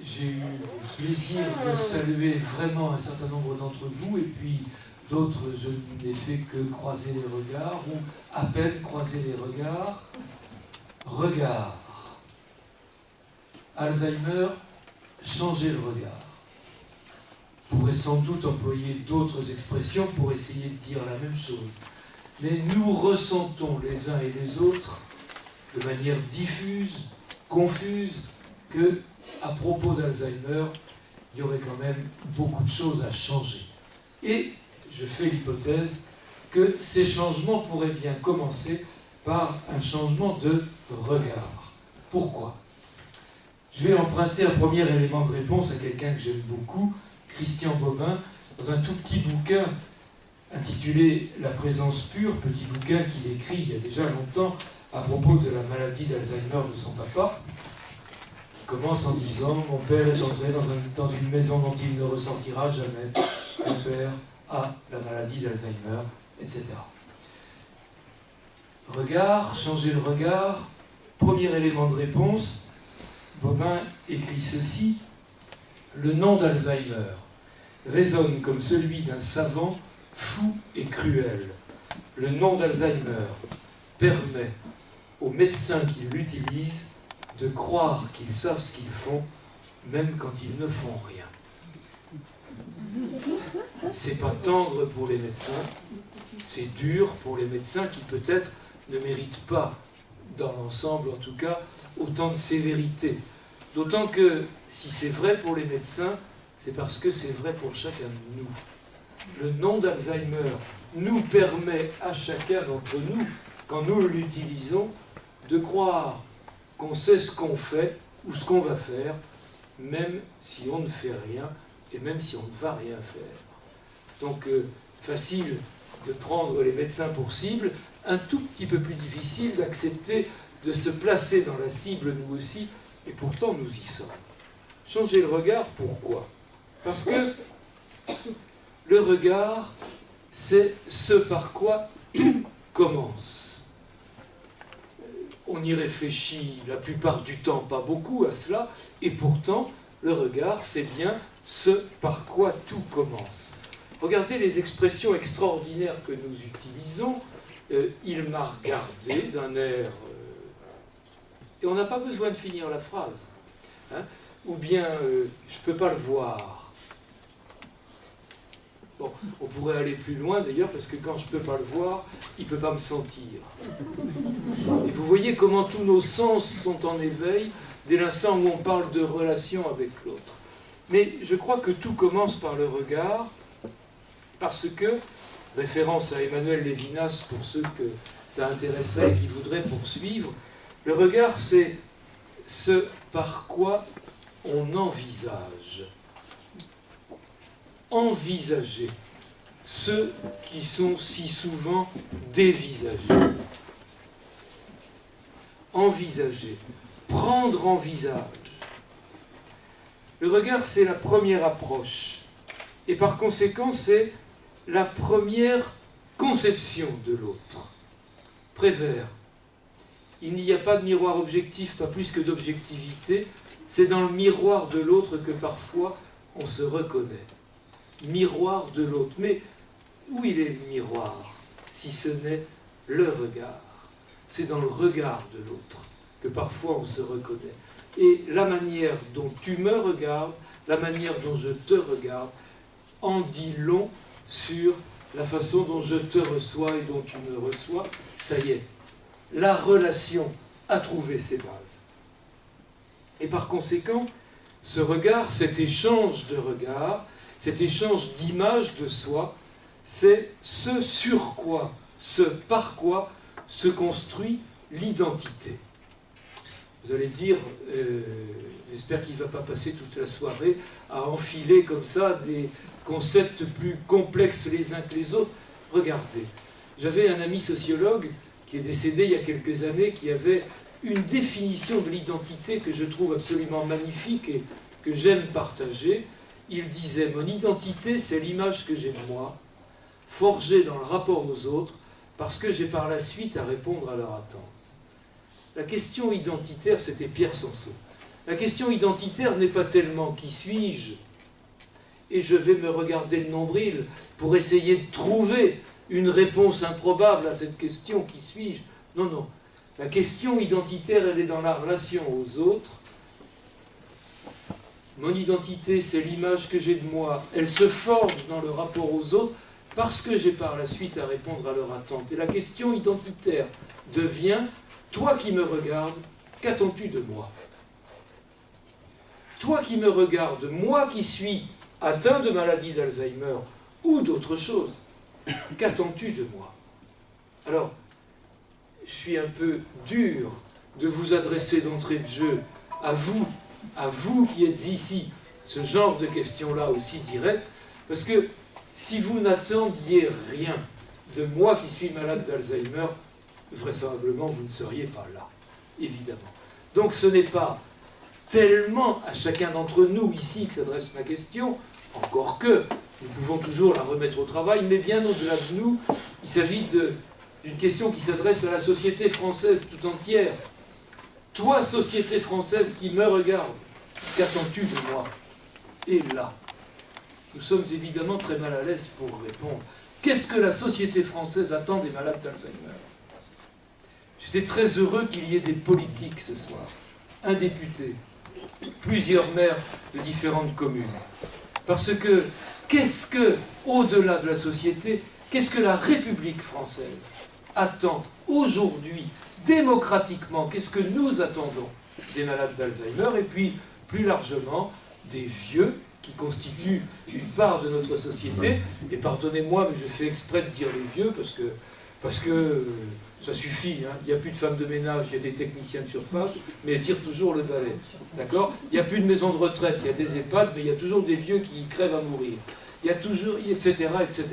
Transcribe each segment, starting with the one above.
j'ai eu le plaisir de saluer vraiment un certain nombre d'entre vous, et puis d'autres, je n'ai fait que croiser les regards, ou à peine croiser les regards. Regard. Alzheimer, changer le regard. On pourrait sans doute employer d'autres expressions pour essayer de dire la même chose. Mais nous ressentons les uns et les autres de manière diffuse, confuse, que, à propos d'Alzheimer, il y aurait quand même beaucoup de choses à changer. Et je fais l'hypothèse que ces changements pourraient bien commencer par un changement de regard. Pourquoi ? Je vais emprunter un premier élément de réponse à quelqu'un que j'aime beaucoup, Christian Bobin, dans un tout petit bouquin intitulé « La présence pure », petit bouquin qu'il écrit il y a déjà longtemps à propos de la maladie d'Alzheimer de son papa. Il commence en disant « Mon père est entré dans une maison dont il ne ressortira jamais. Mon père a la maladie d'Alzheimer, etc. » Regard, changer le regard. Premier élément de réponse, Bobin écrit ceci. Le nom d'Alzheimer résonne comme celui d'un savant fou et cruel. Le nom d'Alzheimer permet aux médecins qui l'utilisent de croire qu'ils savent ce qu'ils font, même quand ils ne font rien. C'est pas tendre pour les médecins, c'est dur pour les médecins qui peut-être ne méritent pas, dans l'ensemble en tout cas, autant de sévérité. D'autant que si c'est vrai pour les médecins, c'est parce que c'est vrai pour chacun de nous. Le nom d'Alzheimer nous permet à chacun d'entre nous, quand nous l'utilisons, de croire qu'on sait ce qu'on fait ou ce qu'on va faire, même si on ne fait rien et même si on ne va rien faire. Donc, facile de prendre les médecins pour cible, un tout petit peu plus difficile d'accepter de se placer dans la cible nous aussi, et pourtant nous y sommes. Changer le regard, pourquoi ? Parce que le regard, c'est ce par quoi tout commence. On y réfléchit la plupart du temps, pas beaucoup à cela, et pourtant, le regard, c'est bien ce par quoi tout commence. Regardez les expressions extraordinaires que nous utilisons. Il m'a regardé d'un air... et on n'a pas besoin de finir la phrase. Hein, ou bien, je ne peux pas le voir. Bon, on pourrait aller plus loin d'ailleurs, parce que quand je ne peux pas le voir, il ne peut pas me sentir. Et vous voyez comment tous nos sens sont en éveil dès l'instant où on parle de relation avec l'autre. Mais je crois que tout commence par le regard, parce que, référence à Emmanuel Lévinas pour ceux que ça intéresserait et qui voudraient poursuivre, le regard c'est ce par quoi on envisage. Envisager ceux qui sont si souvent dévisagés. Envisager, prendre en visage. Le regard, c'est la première approche. Et par conséquent, c'est la première conception de l'autre. Prévert. Il n'y a pas de miroir objectif, pas plus que d'objectivité. C'est dans le miroir de l'autre que parfois on se reconnaît. Miroir de l'autre. Mais où il est le miroir, si ce n'est le regard? C'est dans le regard de l'autre que parfois on se reconnaît. Et la manière dont tu me regardes, la manière dont je te regarde, en dit long sur la façon dont je te reçois et dont tu me reçois. Ça y est, la relation a trouvé ses bases. Et par conséquent, ce regard, cet échange de regards, cet échange d'images de soi, c'est ce sur quoi, ce par quoi se construit l'identité. Vous allez dire, j'espère qu'il ne va pas passer toute la soirée à enfiler comme ça des concepts plus complexes les uns que les autres. Regardez, j'avais un ami sociologue qui est décédé il y a quelques années, qui avait une définition de l'identité que je trouve absolument magnifique et que j'aime partager. Il disait « Mon identité, c'est l'image que j'ai de moi, forgée dans le rapport aux autres, parce que j'ai par la suite à répondre à leur attente. » La question identitaire, c'était Pierre Sanson. La question identitaire n'est pas tellement qui suis-je, et je vais me regarder le nombril pour essayer de trouver une réponse improbable à cette question qui suis-je. Non, non. La question identitaire, elle est dans la relation aux autres. Mon identité, c'est l'image que j'ai de moi. Elle se forge dans le rapport aux autres parce que j'ai par la suite à répondre à leur attente. Et la question identitaire devient, toi qui me regardes, qu'attends-tu de moi? Toi qui me regardes, moi qui suis atteint de maladie d'Alzheimer ou d'autre chose, qu'attends-tu de moi? Alors, je suis un peu dur de vous adresser d'entrée de jeu à vous qui êtes ici, ce genre de questions-là aussi directes, parce que si vous n'attendiez rien de moi qui suis malade d'Alzheimer, vraisemblablement vous ne seriez pas là, évidemment. Donc ce n'est pas tellement à chacun d'entre nous ici que s'adresse ma question, encore que nous pouvons toujours la remettre au travail, mais bien au-delà de nous, il s'agit d'une question qui s'adresse à la société française tout entière. Toi, société française qui me regarde, qu'attends-tu de moi? Et là, nous sommes évidemment très mal à l'aise pour répondre. Qu'est-ce que la société française attend des malades d'Alzheimer? J'étais très heureux qu'il y ait des politiques ce soir, un député, plusieurs maires de différentes communes. Parce que, qu'est-ce que, au-delà de la société, qu'est-ce que la République française attend aujourd'hui, démocratiquement? Qu'est-ce que nous attendons des malades d'Alzheimer? Et puis, plus largement, des vieux qui constituent une part de notre société. Et pardonnez-moi, mais je fais exprès de dire les vieux, parce que ça suffit, hein. Il n'y a plus de femmes de ménage, il y a des techniciens de surface, mais elles tirent toujours le balai. D'accord? Il n'y a plus de maisons de retraite, il y a des EHPAD, mais il y a toujours des vieux qui crèvent à mourir. Il y a toujours, etc., etc.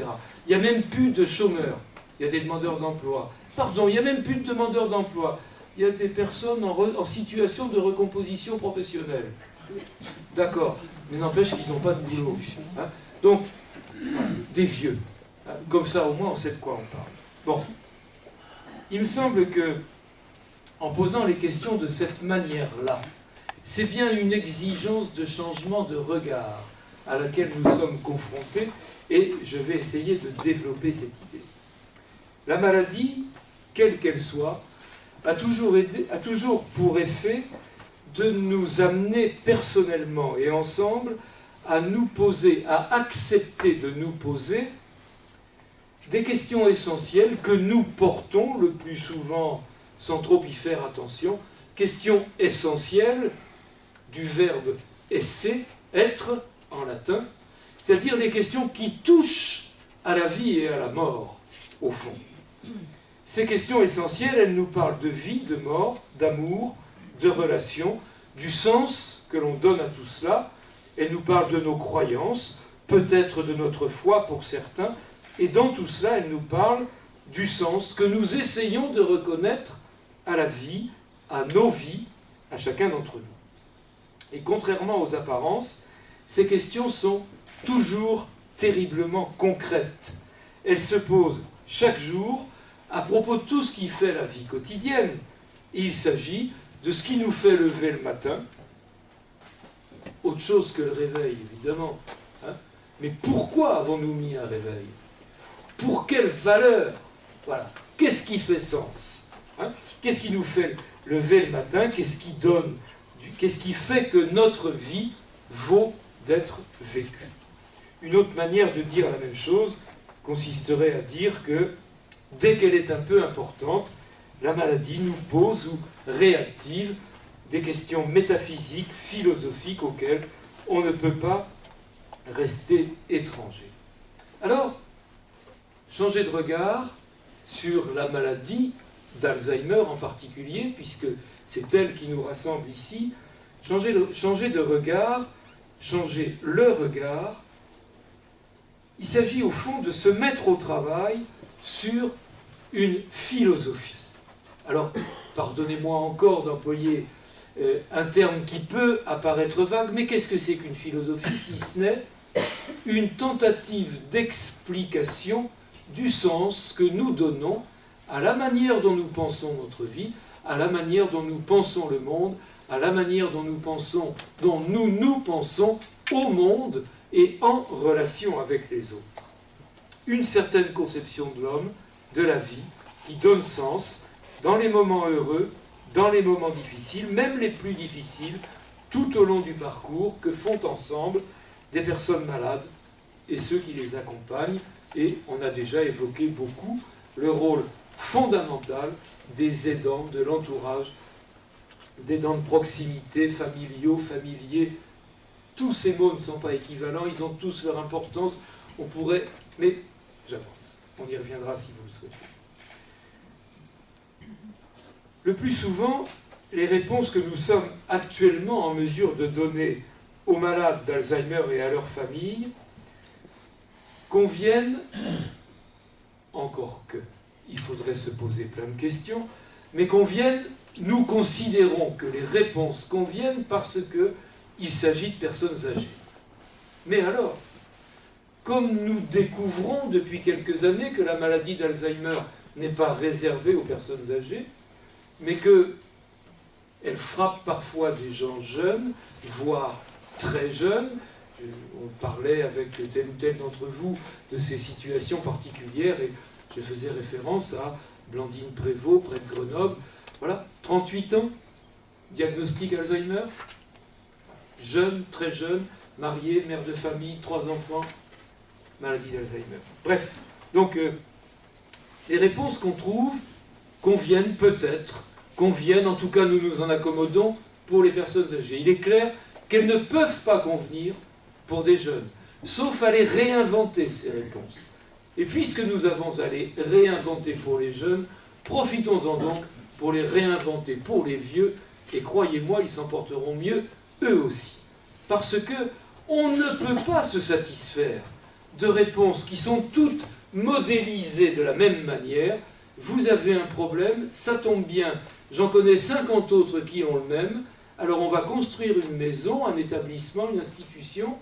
Il n'y a même plus de chômeurs, il y a des demandeurs d'emploi. Pardon, il n'y a même plus de demandeurs d'emploi. Il y a des personnes en situation de recomposition professionnelle. D'accord, mais n'empêche qu'ils n'ont pas de boulot. Hein. Donc, des vieux. Hein. Comme ça, au moins, on sait de quoi on parle. Bon. Il me semble que, en posant les questions de cette manière-là, c'est bien une exigence de changement de regard à laquelle nous sommes confrontés, et je vais essayer de développer cette idée. La maladie, quelle qu'elle soit, a toujours pour effet de nous amener personnellement et ensemble à nous poser, à accepter de nous poser des questions essentielles que nous portons le plus souvent sans trop y faire attention, questions essentielles du verbe esse, être en latin, c'est-à-dire des questions qui touchent à la vie et à la mort, au fond. Ces questions essentielles, elles nous parlent de vie, de mort, d'amour, de relations, du sens que l'on donne à tout cela. Elles nous parlent de nos croyances, peut-être de notre foi pour certains, et dans tout cela, elles nous parlent du sens que nous essayons de reconnaître à la vie, à nos vies, à chacun d'entre nous. Et contrairement aux apparences, ces questions sont toujours terriblement concrètes. Elles se posent chaque jour à propos de tout ce qui fait la vie quotidienne. Et il s'agit de ce qui nous fait lever le matin, autre chose que le réveil, évidemment. Hein. Mais pourquoi avons-nous mis un réveil? Pour quelle valeur? Voilà. Qu'est-ce qui fait sens? Hein. Qu'est-ce qui nous fait lever le matin? Qu'est-ce qui fait que notre vie vaut d'être vécue? Une autre manière de dire la même chose consisterait à dire que dès qu'elle est un peu importante, la maladie nous pose ou réactive des questions métaphysiques, philosophiques auxquelles on ne peut pas rester étranger. Alors, changer de regard sur la maladie d'Alzheimer en particulier, puisque c'est elle qui nous rassemble ici, changer de regard, changer le regard, il s'agit au fond de se mettre au travail sur une philosophie. Alors, pardonnez-moi encore d'employer un terme qui peut apparaître vague, mais qu'est-ce que c'est qu'une philosophie si ce n'est une tentative d'explication du sens que nous donnons à la manière dont nous pensons notre vie, à la manière dont nous pensons le monde, à la manière dont nous pensons, dont nous pensons au monde et en relation avec les autres. Une certaine conception de l'homme, de la vie, qui donne sens dans les moments heureux, dans les moments difficiles, même les plus difficiles, tout au long du parcours que font ensemble des personnes malades et ceux qui les accompagnent. Et on a déjà évoqué beaucoup le rôle fondamental des aidants, de l'entourage, d'aidants de proximité, familiaux, familiers. Tous ces mots ne sont pas équivalents, ils ont tous leur importance. On pourrait... Mais j'avance, on y reviendra si vous le souhaitez. Le plus souvent, les réponses que nous sommes actuellement en mesure de donner aux malades d'Alzheimer et à leurs familles conviennent, encore que, il faudrait se poser plein de questions, mais conviennent, nous considérons que les réponses conviennent parce qu'il s'agit de personnes âgées. Mais alors, comme nous découvrons depuis quelques années que la maladie d'Alzheimer n'est pas réservée aux personnes âgées, mais qu'elle frappe parfois des gens jeunes, voire très jeunes. On parlait avec tel ou tel d'entre vous de ces situations particulières et je faisais référence à Blandine Prévost, près de Grenoble. Voilà, 38 ans, diagnostic Alzheimer, jeune, très jeune, mariée, mère de famille, 3 enfants, maladie d'Alzheimer. Bref, donc les réponses qu'on trouve conviennent peut-être, conviennent, en tout cas nous nous en accommodons pour les personnes âgées. Il est clair qu'elles ne peuvent pas convenir pour des jeunes, sauf à les réinventer, ces réponses. Et puisque nous avons à les réinventer pour les jeunes, profitons-en donc pour les réinventer pour les vieux, et croyez-moi, ils s'en porteront mieux, eux aussi. Parce que on ne peut pas se satisfaire de réponses qui sont toutes modélisées de la même manière. Vous avez un problème, ça tombe bien, j'en connais 50 autres qui ont le même, alors on va construire une maison, un établissement, une institution,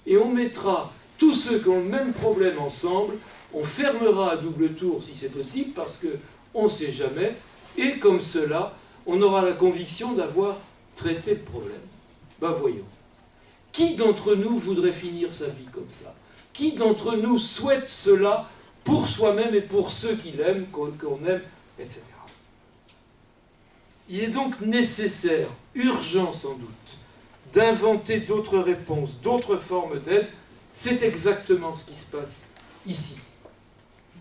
et on mettra tous ceux qui ont le même problème ensemble, on fermera à double tour si c'est possible, parce qu'on ne sait jamais, et comme cela, on aura la conviction d'avoir traité le problème. Ben voyons. Qui d'entre nous voudrait finir sa vie comme ça? Qui d'entre nous souhaite cela pour soi-même et pour ceux qu'il aime, qu'on aime, etc. Il est donc nécessaire, urgent sans doute, d'inventer d'autres réponses, d'autres formes d'aide. C'est exactement ce qui se passe ici.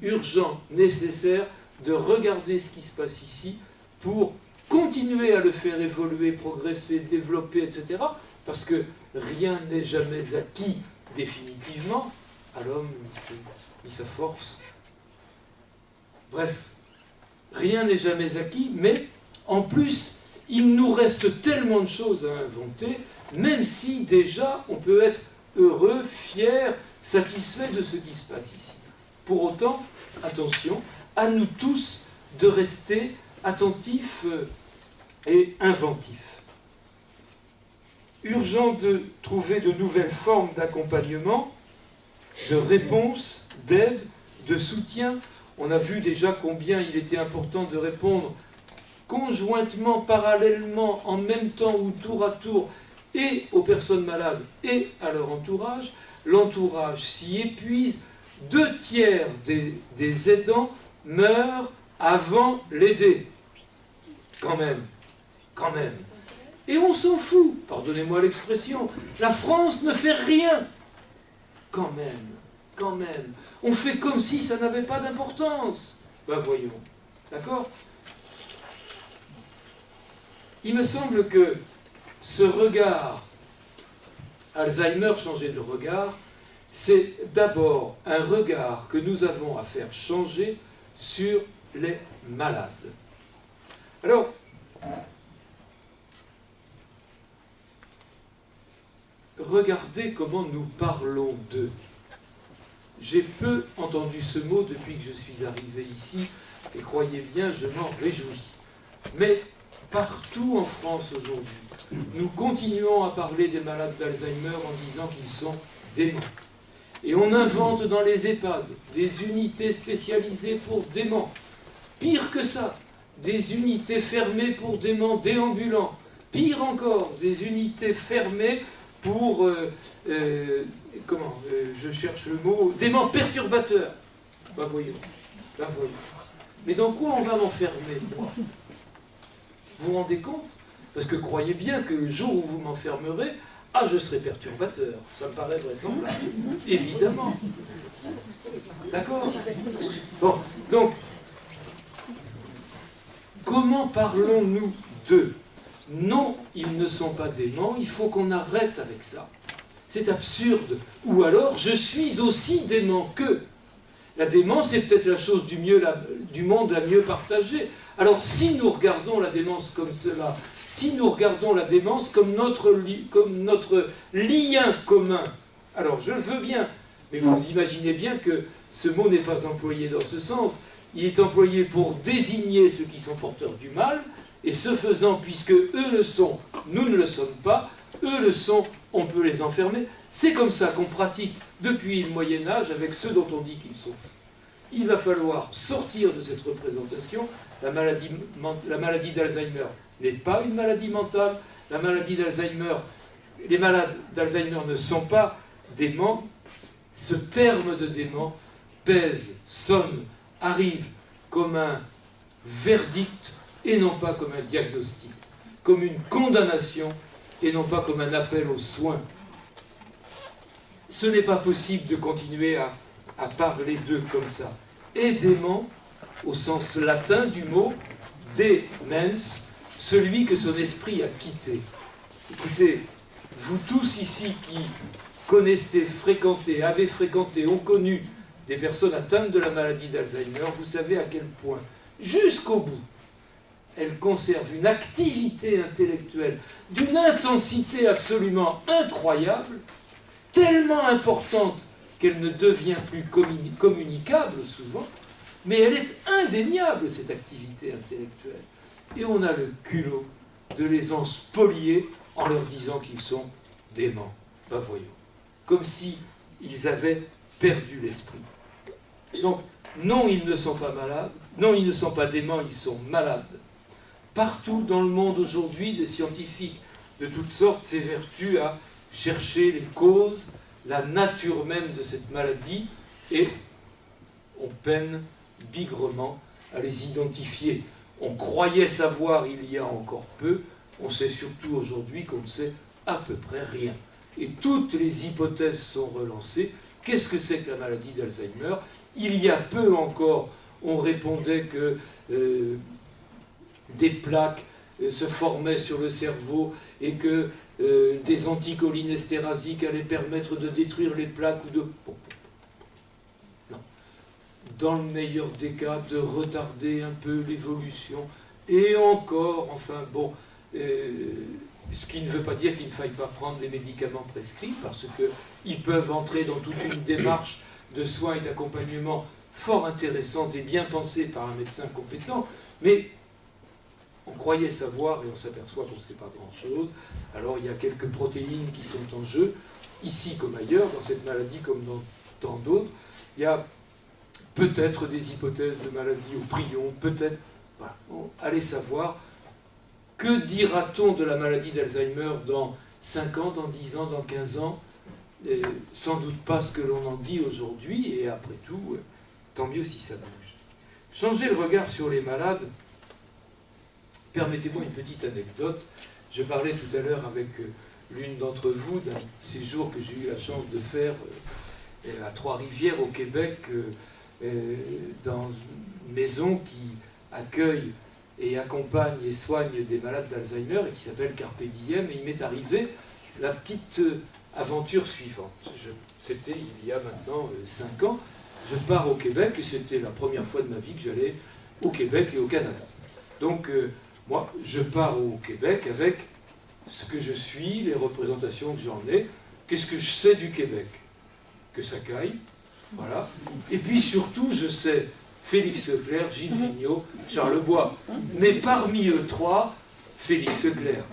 Urgent, nécessaire de regarder ce qui se passe ici pour continuer à le faire évoluer, progresser, développer, etc. Parce que rien n'est jamais acquis définitivement à l'homme ni sa force. Bref, rien n'est jamais acquis, mais en plus, il nous reste tellement de choses à inventer, même si déjà on peut être heureux, fier, satisfait de ce qui se passe ici. Pour autant, attention, à nous tous de rester attentifs et inventifs. Urgent de trouver de nouvelles formes d'accompagnement, de réponse, d'aide, de soutien. On a vu déjà combien il était important de répondre conjointement, parallèlement, en même temps ou tour à tour, et aux personnes malades et à leur entourage. L'entourage s'y épuise. 2 tiers des aidants meurent avant l'aider. Quand même. Et on s'en fout, pardonnez-moi l'expression. La France ne fait rien. Quand même. On fait comme si ça n'avait pas d'importance. Ben voyons. D'accord ? Il me semble que ce regard, Alzheimer, changer de regard, c'est d'abord un regard que nous avons à faire changer sur les malades. Alors, regardez comment nous parlons d'eux. J'ai peu entendu ce mot depuis que je suis arrivé ici, et croyez bien, je m'en réjouis. Mais partout en France aujourd'hui, nous continuons à parler des malades d'Alzheimer en disant qu'ils sont déments. Et on invente dans les EHPAD des unités spécialisées pour déments. Pire que ça, des unités fermées pour déments déambulants, Pire encore, des unités fermées pour, je cherche le mot, démons perturbateurs. Ben voyons, ben voyons. Mais dans quoi on va m'enfermer, moi? Vous vous rendez compte? Parce que croyez bien que le jour où vous m'enfermerez, je serai perturbateur. Ça me paraît vraisemblable. Évidemment. D'accord? Bon, donc, comment parlons-nous d'eux? Non, ils ne sont pas démons, il faut qu'on arrête avec ça. C'est absurde. Ou alors, je suis aussi dément qu'eux. La démence est peut-être la chose du monde la mieux partagée. Alors, si nous regardons la démence comme cela, si nous regardons la démence comme notre lien commun, alors je veux bien, mais vous imaginez bien que ce mot n'est pas employé dans ce sens. Il est employé pour désigner ceux qui sont porteurs du mal, et ce faisant, puisque eux le sont, nous ne le sommes pas, eux le sont, on peut les enfermer. C'est comme ça qu'on pratique depuis le Moyen-Âge avec ceux dont on dit qu'ils sont fous. Il va falloir sortir de cette représentation. La maladie d'Alzheimer n'est pas une maladie mentale. La maladie d'Alzheimer, les malades d'Alzheimer ne sont pas déments. Ce terme de dément pèse, sonne, arrive comme un verdict et non pas comme un diagnostic, comme une condamnation et non pas comme un appel aux soins. Ce n'est pas possible de continuer à parler d'eux comme ça. Et démon, au sens latin du mot, demens, celui que son esprit a quitté. Écoutez, vous tous ici qui connaissez, fréquentez, avez fréquenté, ont connu des personnes atteintes de la maladie d'Alzheimer, vous savez à quel point, jusqu'au bout, elles conservent une activité intellectuelle d'une intensité absolument incroyable, tellement importante qu'elle ne devient plus communicable souvent, mais elle est indéniable, cette activité intellectuelle. Et on a le culot de les en spolier en leur disant qu'ils sont déments. Ben voyons. Comme si ils avaient perdu l'esprit. Donc, non, ils ne sont pas malades, non, ils ne sont pas déments, ils sont malades. Partout dans le monde aujourd'hui, des scientifiques de toutes sortes s'évertuent à chercher les causes, la nature même de cette maladie, et on peine bigrement à les identifier. On croyait savoir il y a encore peu, on sait surtout aujourd'hui qu'on ne sait à peu près rien. Et toutes les hypothèses sont relancées. Qu'est-ce que c'est que la maladie d'Alzheimer? Il y a peu encore, on répondait que des plaques se formaient sur le cerveau et que des anticholinesterasiques allaient permettre de détruire les plaques ou de... Non. Dans le meilleur des cas, de retarder un peu l'évolution. Et encore, enfin bon, ce qui ne veut pas dire qu'il ne faille pas prendre les médicaments prescrits, parce qu'ils peuvent entrer dans toute une démarche de soins et d'accompagnement fort intéressante et bien pensée par un médecin compétent, mais on croyait savoir et on s'aperçoit qu'on ne sait pas grand-chose. Alors il y a quelques protéines qui sont en jeu, ici comme ailleurs, dans cette maladie comme dans tant d'autres. Il y a peut-être des hypothèses de maladie au prion, peut-être... Voilà. Allez savoir, que dira-t-on de la maladie d'Alzheimer dans 5 ans, dans 10 ans, dans 15 ans? Sans doute pas ce que l'on en dit aujourd'hui, et après tout, tant mieux si ça bouge. Changer le regard sur les malades, permettez-moi une petite anecdote. Je parlais tout à l'heure avec l'une d'entre vous d'un séjour que j'ai eu la chance de faire à Trois-Rivières, au Québec, dans une maison qui accueille et accompagne et soigne des malades d'Alzheimer et qui s'appelle Carpe Diem. Et il m'est arrivé la petite aventure suivante. C'était il y a maintenant 5 ans. Je pars au Québec et c'était la première fois de ma vie que j'allais au Québec et au Canada. Donc, moi, je pars au Québec avec ce que je suis, les représentations que j'en ai. Qu'est-ce que je sais du Québec? Que ça caille, voilà. Et puis surtout, je sais Félix Leclerc, Gilles Vigneault, Charles Bois. Mais parmi eux trois, Félix Leclerc.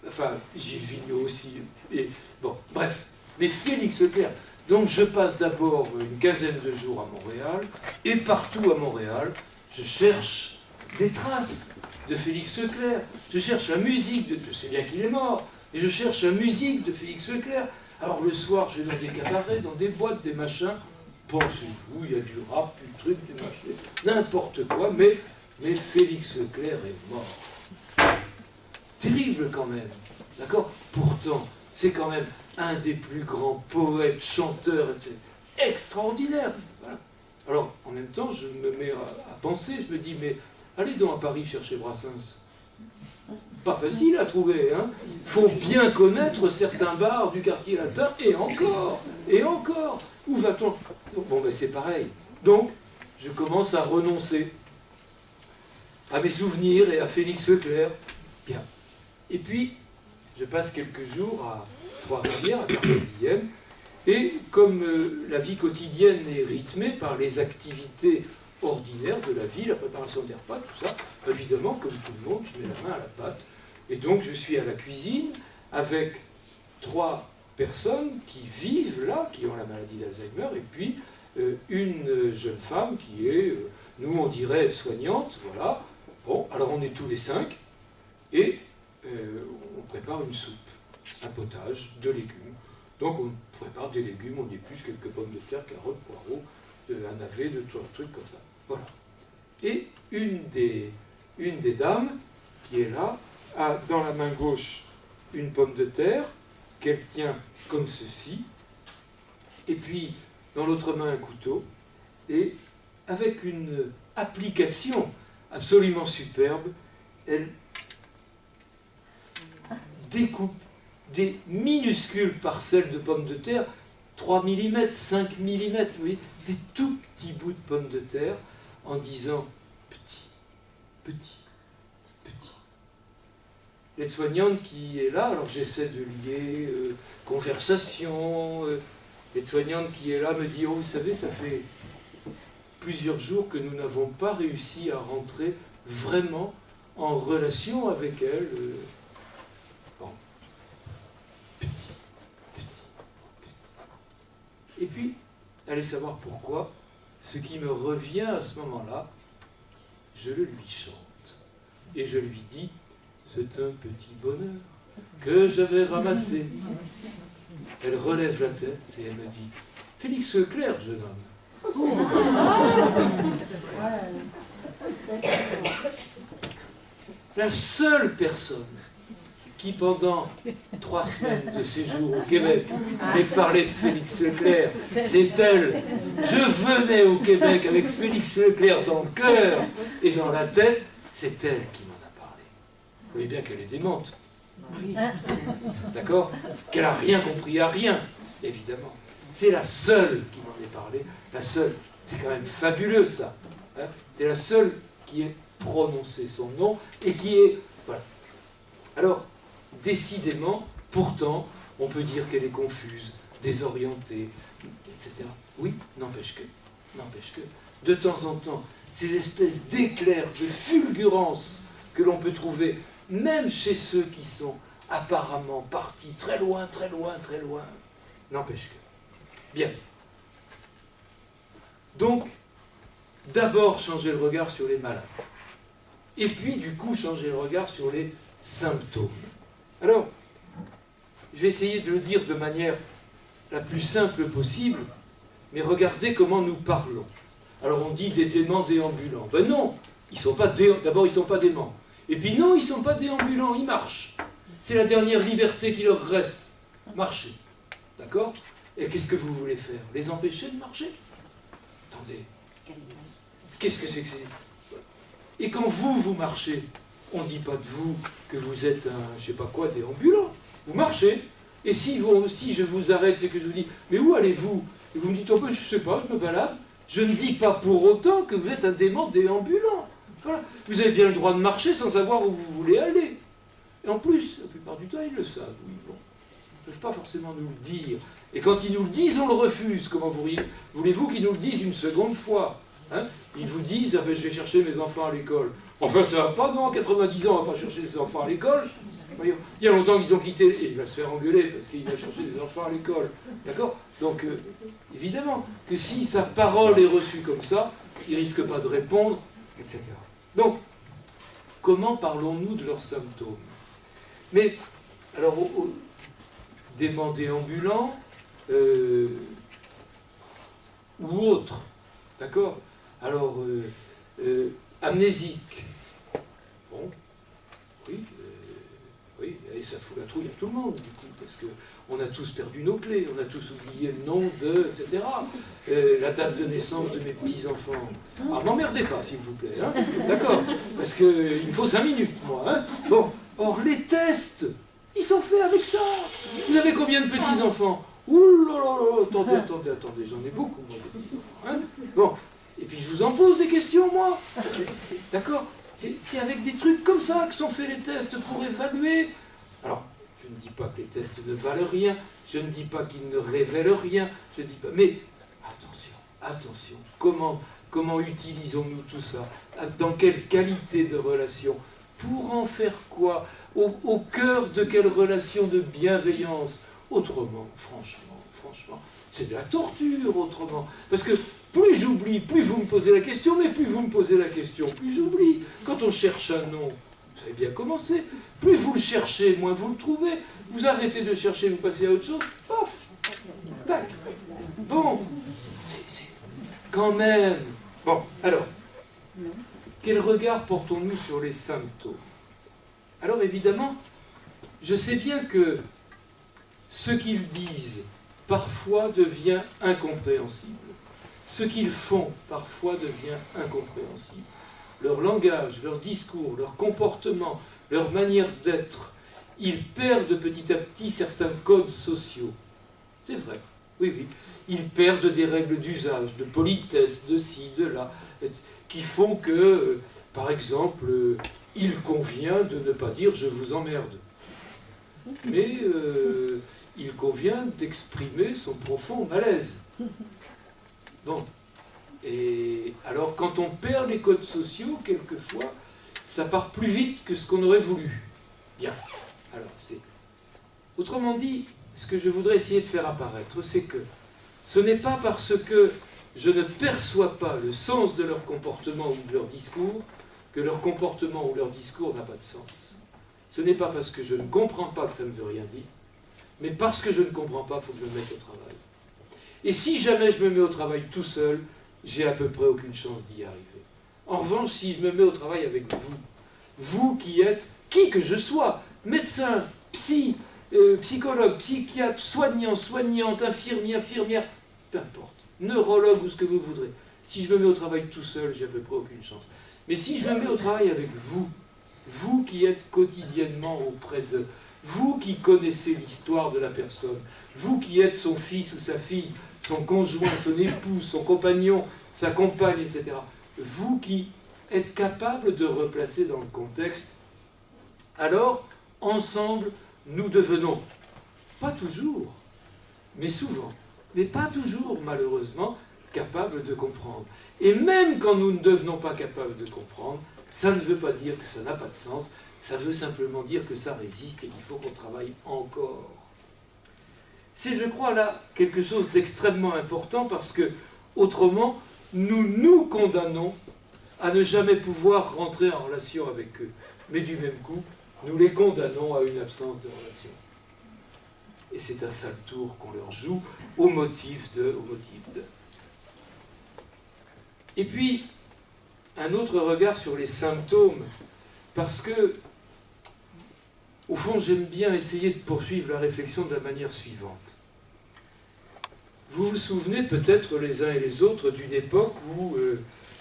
Enfin, Gilles Vigneault aussi. Et, bon, bref. Mais Félix Leclerc. Donc je passe d'abord une quinzaine de jours à Montréal, et partout à Montréal, je cherche des traces de Félix Leclerc, je cherche la musique de... Je sais bien qu'il est mort, mais je cherche la musique de Félix Leclerc. Alors le soir, je vais dans des cabarets, dans des boîtes, des machins. Pensez-vous, il y a du rap, du truc, du machin, n'importe quoi, mais Félix Leclerc est mort. Terrible quand même, d'accord? Pourtant, c'est quand même un des plus grands poètes, chanteurs, extraordinaires. Voilà. Alors, en même temps, je me mets à penser, je me dis, mais allez donc à Paris chercher Brassens. Pas facile à trouver, hein. Faut bien connaître certains bars du quartier latin, et encore. Où va-t-on? Bon, ben c'est pareil. Donc, je commence à renoncer à mes souvenirs et à Félix Leclerc. Bien. Et puis, je passe quelques jours à Trois-Rivières, à Carpenthienne, et comme la vie quotidienne est rythmée par les activités ordinaires de la vie, la préparation des repas, tout ça, évidemment, comme tout le monde, je mets la main à la pâte. Et donc, je suis à la cuisine avec 3 personnes qui vivent là, qui ont la maladie d'Alzheimer, et puis une jeune femme qui est, nous on dirait, soignante, voilà. Bon, alors on est tous les 5, et on prépare une soupe, un potage, 2 légumes. Donc on prépare des légumes, on épluche quelques pommes de terre, carottes, poireaux, un navet, 2 trucs comme ça. Voilà. Et une des dames qui est là a dans la main gauche une pomme de terre qu'elle tient comme ceci, et puis dans l'autre main un couteau, et avec une application absolument superbe, elle découpe des minuscules parcelles de pommes de terre, 3 mm, 5 mm, vous voyez, des tout petits bouts de pommes de terre, en disant petit, petit, petit. L'aide-soignante qui est là, alors j'essaie de lier conversation, l'aide-soignante qui est là me dit, oh vous savez, ça fait plusieurs jours que nous n'avons pas réussi à rentrer vraiment en relation avec elle. Bon. Petit, petit, petit. Et puis, allez savoir pourquoi, ce qui me revient à ce moment-là, je le lui chante. Et je lui dis, c'est un petit bonheur que j'avais ramassé. Elle relève la tête et elle me dit, Félix Leclerc, jeune homme. La seule personne qui, pendant 3 semaines de séjour au Québec, m'ait parlé de Félix Leclerc, c'est elle. Je venais au Québec avec Félix Leclerc dans le cœur et dans la tête, c'est elle qui m'en a parlé. Vous voyez bien qu'elle est démente. D'accord? Qu'elle n'a rien compris à rien, évidemment. C'est la seule qui m'en ait parlé, la seule. C'est quand même fabuleux, ça. Hein? C'est la seule qui ait prononcé son nom et qui est... Voilà. Alors, décidément, pourtant, on peut dire qu'elle est confuse, désorientée, etc. Oui, n'empêche que, de temps en temps, ces espèces d'éclairs, de fulgurances que l'on peut trouver, même chez ceux qui sont apparemment partis très loin, très loin, très loin, n'empêche que. Bien. Donc, d'abord changer le regard sur les malades. Et puis, du coup, changer le regard sur les symptômes. Alors, je vais essayer de le dire de manière la plus simple possible, mais regardez comment nous parlons. Alors, on dit des déments déambulants. Ben non, d'abord, ils ne sont pas déments. Et puis non, ils ne sont pas déambulants, ils marchent. C'est la dernière liberté qui leur reste. Marcher. D'accord? Et qu'est-ce que vous voulez faire? Les empêcher de marcher? Attendez. Qu'est-ce que c'est que c'est? Et quand vous marchez, on ne dit pas de vous que vous êtes un, je sais pas quoi, déambulant. Vous marchez. Et si je vous arrête et que je vous dis, mais où allez-vous? Et vous me dites, oh ben, je ne sais pas, je me balade. Je ne dis pas pour autant que vous êtes un dément déambulant. Voilà. Vous avez bien le droit de marcher sans savoir où vous voulez aller. Et en plus, la plupart du temps, ils le savent. Oui, bon. Ils ne peuvent pas forcément nous le dire. Et quand ils nous le disent, on le refuse. Comment voulez-vous qu'ils nous le disent une seconde fois? Hein? Ils vous disent, ah ben, je vais chercher mes enfants à l'école. Enfin, ça va pas, non, 90 ans, on va pas chercher les enfants à l'école. Il y a longtemps qu'ils ont quitté, et il va se faire engueuler parce qu'il va chercher des enfants à l'école. D'accord? Donc, évidemment, que si sa parole est reçue comme ça, il ne risque pas de répondre, etc. Donc, comment parlons-nous de leurs symptômes? Mais, alors, des déambulants ou autres, d'accord? Alors, amnésique. Bon, oui, oui, et ça fout la trouille à tout le monde, du coup, parce qu'on a tous perdu nos clés, on a tous oublié le nom de, etc. La date de naissance de mes petits-enfants. Ah, m'emmerdez pas, s'il vous plaît, hein? D'accord? Parce qu'il me faut 5 minutes, moi, hein? Bon, or, les tests, ils sont faits avec ça. Vous avez combien de petits-enfants? Ouh là là là, attendez, j'en ai beaucoup, moi, des petits-enfants, hein? Bon, et puis je vous en pose des questions, moi. D'accord? C'est avec des trucs comme ça que sont faits les tests pour évaluer. Alors, je ne dis pas que les tests ne valent rien, je ne dis pas qu'ils ne révèlent rien, je ne dis pas... Mais attention, comment utilisons-nous tout ça? Dans quelle qualité de relation? Pour en faire quoi? Au cœur de quelle relation de bienveillance? Autrement, franchement, c'est de la torture, autrement. Parce que plus j'oublie, plus vous me posez la question, mais plus vous me posez la question, plus j'oublie. Quand on cherche un nom, vous avez bien commencé, plus vous le cherchez, moins vous le trouvez. Vous arrêtez de chercher, vous passez à autre chose, paf, tac. Bon, quand même. Bon, alors, quel regard portons-nous sur les symptômes? Alors évidemment, je sais bien que ce qu'ils disent parfois devient incompréhensible. Ce qu'ils font parfois devient incompréhensible. Leur langage, leur discours, leur comportement, leur manière d'être, ils perdent petit à petit certains codes sociaux. C'est vrai, oui. Ils perdent des règles d'usage, de politesse, de ci, de là, qui font que, par exemple, il convient de ne pas dire « je vous emmerde ». Mais il convient d'exprimer son profond malaise. Bon. Et alors, quand on perd les codes sociaux, quelquefois, ça part plus vite que ce qu'on aurait voulu. Bien. Alors, autrement dit, ce que je voudrais essayer de faire apparaître, c'est que ce n'est pas parce que je ne perçois pas le sens de leur comportement ou de leur discours que leur comportement ou leur discours n'a pas de sens. Ce n'est pas parce que je ne comprends pas que ça ne veut rien dire, mais parce que je ne comprends pas, il faut que je me mette au travail. Et si jamais je me mets au travail tout seul, j'ai à peu près aucune chance d'y arriver. En revanche, si je me mets au travail avec vous qui êtes, qui que je sois, médecin, psychologue, psychiatre, soignant, soignante, infirmier, infirmière, peu importe, neurologue ou ce que vous voudrez, si je me mets au travail tout seul, j'ai à peu près aucune chance. Mais si je me mets au travail avec vous qui êtes quotidiennement auprès de... Vous qui connaissez l'histoire de la personne, vous qui êtes son fils ou sa fille, son conjoint, son époux, son compagnon, sa compagne, etc. Vous qui êtes capable de replacer dans le contexte, alors, ensemble, nous devenons, pas toujours, mais souvent, mais pas toujours, malheureusement, capables de comprendre. Et même quand nous ne devenons pas capables de comprendre, ça ne veut pas dire que ça n'a pas de sens, ça veut simplement dire que ça résiste et qu'il faut qu'on travaille encore. C'est, je crois, là, quelque chose d'extrêmement important parce que, autrement, nous nous condamnons à ne jamais pouvoir rentrer en relation avec eux. Mais du même coup, nous les condamnons à une absence de relation. Et c'est un sale tour qu'on leur joue au motif de. Et puis, un autre regard sur les symptômes, parce que, au fond, j'aime bien essayer de poursuivre la réflexion de la manière suivante. Vous vous souvenez peut-être les uns et les autres d'une époque où,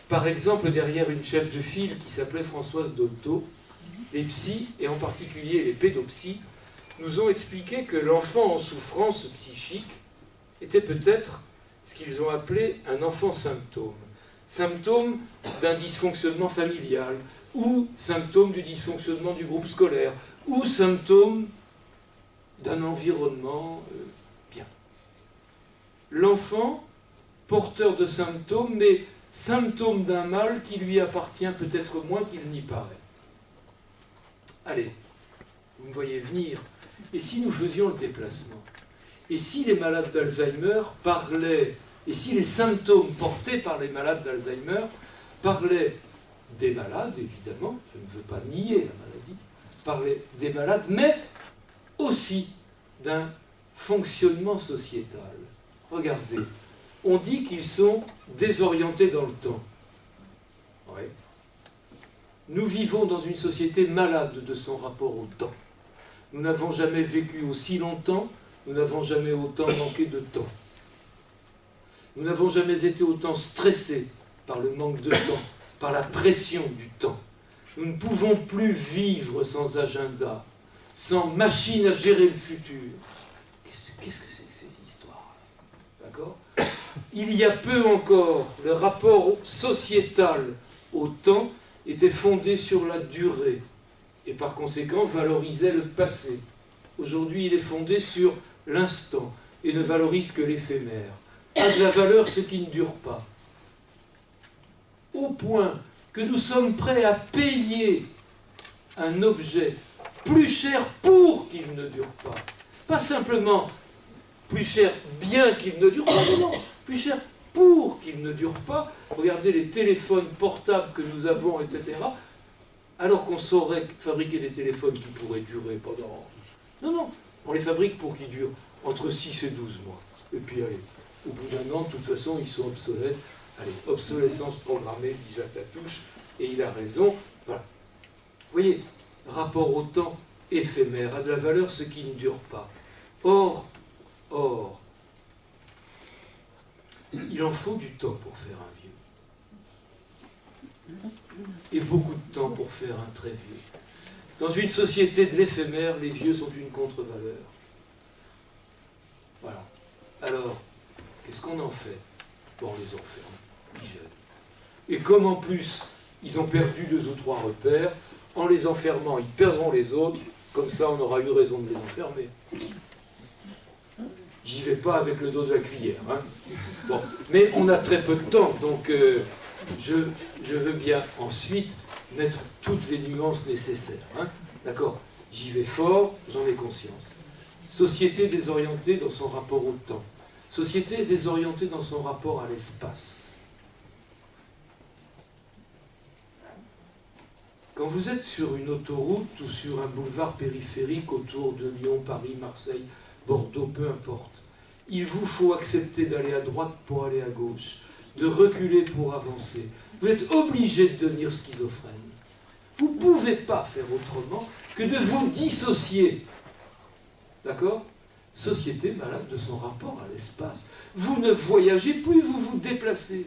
par exemple, derrière une chef de file qui s'appelait Françoise Dolto, les psys, et en particulier les pédopsies, nous ont expliqué que l'enfant en souffrance psychique était peut-être ce qu'ils ont appelé un enfant symptôme. Symptôme d'un dysfonctionnement familial, ou symptôme du dysfonctionnement du groupe scolaire, ou symptôme d'un environnement bien. L'enfant, porteur de symptômes, mais symptôme d'un mal qui lui appartient peut-être moins qu'il n'y paraît. Allez, vous me voyez venir. Et si nous faisions le déplacement? Et si les malades d'Alzheimer parlaient, et si les symptômes portés par les malades d'Alzheimer parlaient des malades, évidemment, je ne veux pas nier la maladie, par des malades, mais aussi d'un fonctionnement sociétal. Regardez, on dit qu'ils sont désorientés dans le temps. Ouais. Nous vivons dans une société malade de son rapport au temps. Nous n'avons jamais vécu aussi longtemps, nous n'avons jamais autant manqué de temps. Nous n'avons jamais été autant stressés par le manque de temps, par la pression du temps. Nous ne pouvons plus vivre sans agenda, sans machine à gérer le futur. Qu'est-ce que c'est que ces histoires? D'accord? Il y a peu encore, le rapport sociétal au temps était fondé sur la durée et par conséquent valorisait le passé. Aujourd'hui, il est fondé sur l'instant et ne valorise que l'éphémère. A de la valeur ce qui ne dure pas. Au point que nous sommes prêts à payer un objet plus cher pour qu'il ne dure pas. Pas simplement plus cher bien qu'il ne dure pas, non, plus cher pour qu'il ne dure pas. Regardez les téléphones portables que nous avons, etc. Alors qu'on saurait fabriquer des téléphones qui pourraient durer pendant... Non, on les fabrique pour qu'ils durent entre 6 et 12 mois. Et puis allez, au bout d'un an, de toute façon, ils sont obsolètes. Allez, obsolescence programmée, dit Jacques Latouche, et il a raison. Voilà. Vous voyez, rapport au temps éphémère, a de la valeur ce qui ne dure pas. Or, il en faut du temps pour faire un vieux. Et beaucoup de temps pour faire un très vieux. Dans une société de l'éphémère, les vieux sont une contre-valeur. Voilà. Alors, qu'est-ce qu'on en fait? Bon, on les enferme, les jeunes. Et comme en plus, ils ont perdu 2 ou 3 repères, en les enfermant, ils perdront les autres, comme ça on aura eu raison de les enfermer. J'y vais pas avec le dos de la cuillère. Hein. Bon, mais on a très peu de temps, donc je veux bien ensuite mettre toutes les nuances nécessaires. Hein. D'accord? J'y vais fort, j'en ai conscience. Société désorientée dans son rapport au temps. Société désorientée dans son rapport à l'espace. Quand vous êtes sur une autoroute ou sur un boulevard périphérique autour de Lyon, Paris, Marseille, Bordeaux, peu importe, il vous faut accepter d'aller à droite pour aller à gauche, de reculer pour avancer. Vous êtes obligé de devenir schizophrène. Vous ne pouvez pas faire autrement que de vous dissocier. D'accord? Société malade de son rapport à l'espace. Vous ne voyagez plus, vous vous déplacez.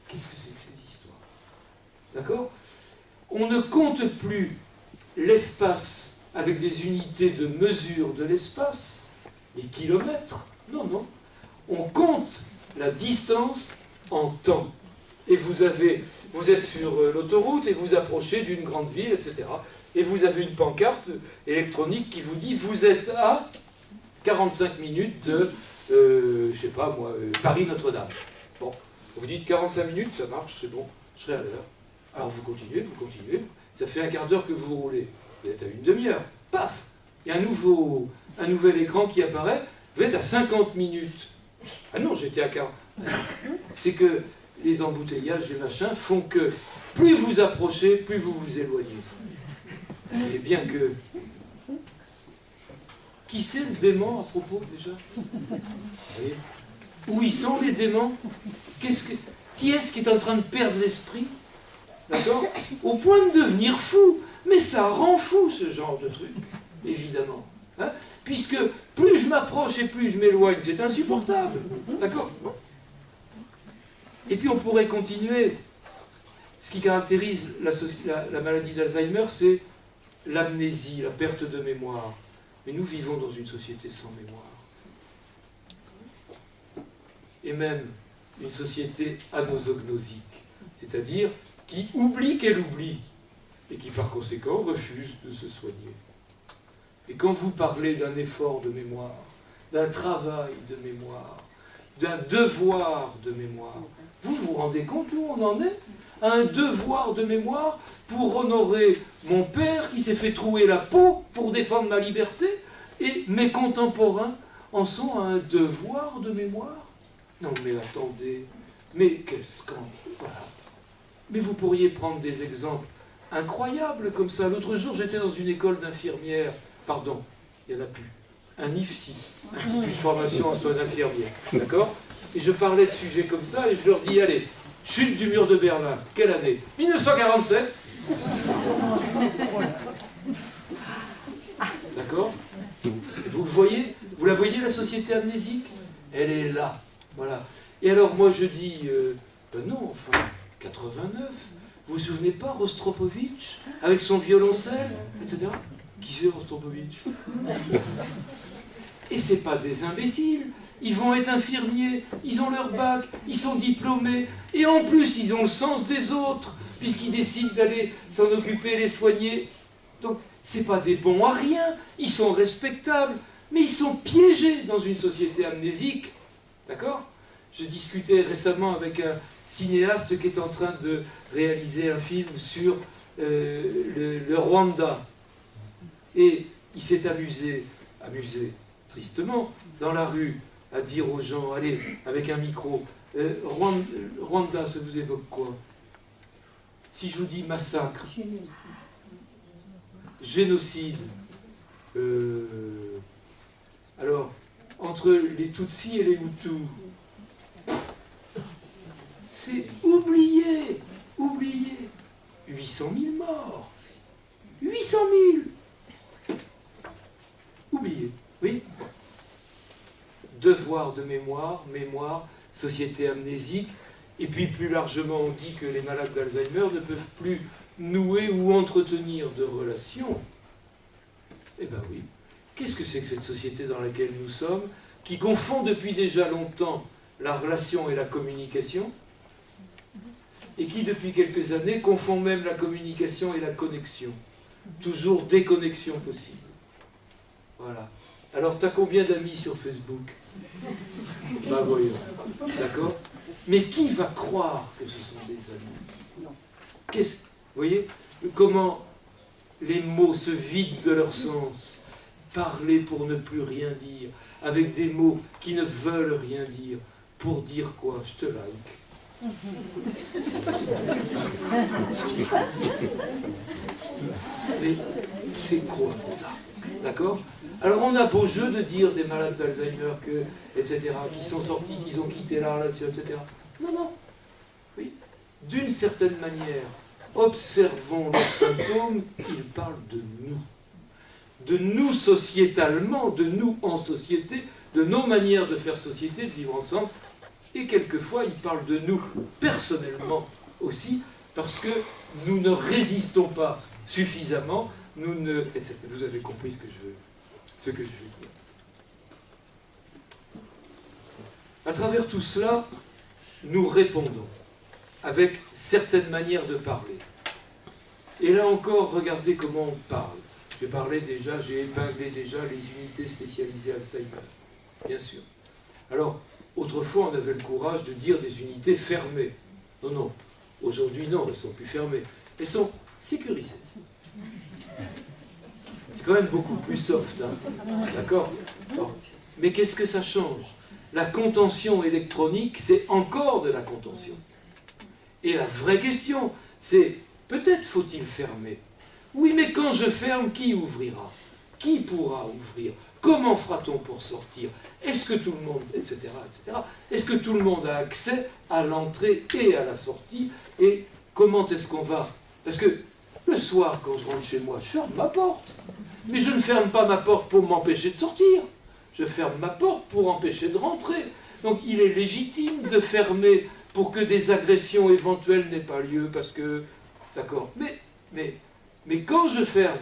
Qu'est-ce que c'est que ces histoires? D'accord? On ne compte plus l'espace avec des unités de mesure de l'espace, les kilomètres. Non. On compte la distance en temps. Et vous êtes sur l'autoroute et vous approchez d'une grande ville, etc. Et vous avez une pancarte électronique qui vous dit « Vous êtes à 45 minutes de, je sais pas moi, Paris-Notre-Dame. » Bon, vous dites 45 minutes, ça marche, c'est bon, je serai à l'heure. Alors vous continuez, ça fait un quart d'heure que vous roulez. Vous êtes à une demi-heure, paf, il y a un nouvel écran qui apparaît, vous êtes à 50 minutes. Ah non, j'étais à 40. C'est que les embouteillages et machins font que plus vous approchez, plus vous vous éloignez. Et bien que... Qui c'est le dément à propos déjà? Où ils sont les démons? Qui est-ce qui est en train de perdre l'esprit? D'accord? Au point de devenir fou. Mais ça rend fou ce genre de truc, évidemment. Hein? Puisque plus je m'approche et plus je m'éloigne, c'est insupportable. D'accord? Et puis on pourrait continuer. Ce qui caractérise la maladie d'Alzheimer, c'est l'amnésie, la perte de mémoire. Mais nous vivons dans une société sans mémoire. Et même une société anosognosique, c'est-à-dire qui oublie qu'elle oublie, et qui par conséquent refuse de se soigner. Et quand vous parlez d'un effort de mémoire, d'un travail de mémoire, d'un devoir de mémoire, vous vous rendez compte où on en est? Un devoir de mémoire pour honorer mon père qui s'est fait trouer la peau pour défendre ma liberté, et mes contemporains en sont à un devoir de mémoire? Non mais attendez, mais quel scandale! Voilà. Mais vous pourriez prendre des exemples incroyables comme ça. L'autre jour, j'étais dans une école d'infirmières. Pardon, il n'y en a plus. Un IFSI, Institut de formation en soins d'infirmières. D'accord? Et je parlais de sujets comme ça et je leur dis, allez, chute du mur de Berlin. Quelle année? 1947. D'accord? Vous le voyez? Vous la voyez, la société amnésique? Elle est là. Voilà. Et alors, moi, je dis, ben non, enfin, 89. Vous vous souvenez pas, Rostropovitch, avec son violoncelle, etc. Qui c'est, Rostropovitch? Et c'est pas des imbéciles. Ils vont être infirmiers, ils ont leur bac, ils sont diplômés, et en plus, ils ont le sens des autres, puisqu'ils décident d'aller s'en occuper, les soigner. Donc, c'est pas des bons à rien, ils sont respectables, mais ils sont piégés dans une société amnésique. D'accord? Je discutais récemment avec un cinéaste qui est en train de réaliser un film sur le Rwanda. Et il s'est amusé, tristement, dans la rue, à dire aux gens, allez, avec un micro, Rwanda, ça vous évoque quoi? Si je vous dis massacre, génocide, alors, entre les Tutsis et les Hutus, c'est oublié. 800 000 morts. 800 000. Oublié. Oui. Devoir de mémoire, société amnésique, et puis plus largement on dit que les malades d'Alzheimer ne peuvent plus nouer ou entretenir de relations. Eh bien oui. Qu'est-ce que c'est que cette société dans laquelle nous sommes, qui confond depuis déjà longtemps la relation et la communication, et qui depuis quelques années confond même la communication et la connexion. Toujours déconnexion possible. Voilà. Alors, tu as combien d'amis sur Facebook? Bah voyons. D'accord? Mais qui va croire que ce sont des amis? Vous voyez comment les mots se vident de leur sens? Parler pour ne plus rien dire, avec des mots qui ne veulent rien dire. Pour dire quoi? Je te like. Mais c'est quoi ça? D'accord? Alors on a beau jeu de dire des malades d'Alzheimer, etc., qui sont sortis, qui ont quitté la relation, etc. Non. Oui. D'une certaine manière, observons leurs symptômes, ils parlent de nous. De nous sociétalement, de nous en société, de nos manières de faire société, de vivre ensemble. Et quelquefois, ils parlent de nous personnellement aussi, parce que nous ne résistons pas suffisamment, etc. Vous avez compris ce que je veux dire. À travers tout cela, nous répondons avec certaines manières de parler. Et là encore, regardez comment on parle. J'ai épinglé déjà les unités spécialisées Alzheimer, bien sûr. Alors, autrefois, on avait le courage de dire des unités fermées. Non. Aujourd'hui, non, elles ne sont plus fermées. Elles sont sécurisées. C'est quand même beaucoup plus soft, hein. D'accord? Bon. Mais qu'est-ce que ça change? La contention électronique, c'est encore de la contention. Et la vraie question, c'est, peut-être faut-il fermer. Oui, mais quand je ferme, qui ouvrira? Qui pourra ouvrir? Comment fera-t-on pour sortir? Est-ce que tout le monde, etc., etc. Est-ce que tout le monde a accès à l'entrée et à la sortie? Et comment est-ce qu'on va? Parce que le soir, quand je rentre chez moi, je ferme ma porte. Mais je ne ferme pas ma porte pour m'empêcher de sortir. Je ferme ma porte pour empêcher de rentrer. Donc il est légitime de fermer pour que des agressions éventuelles n'aient pas lieu, parce que... D'accord. Mais quand je ferme,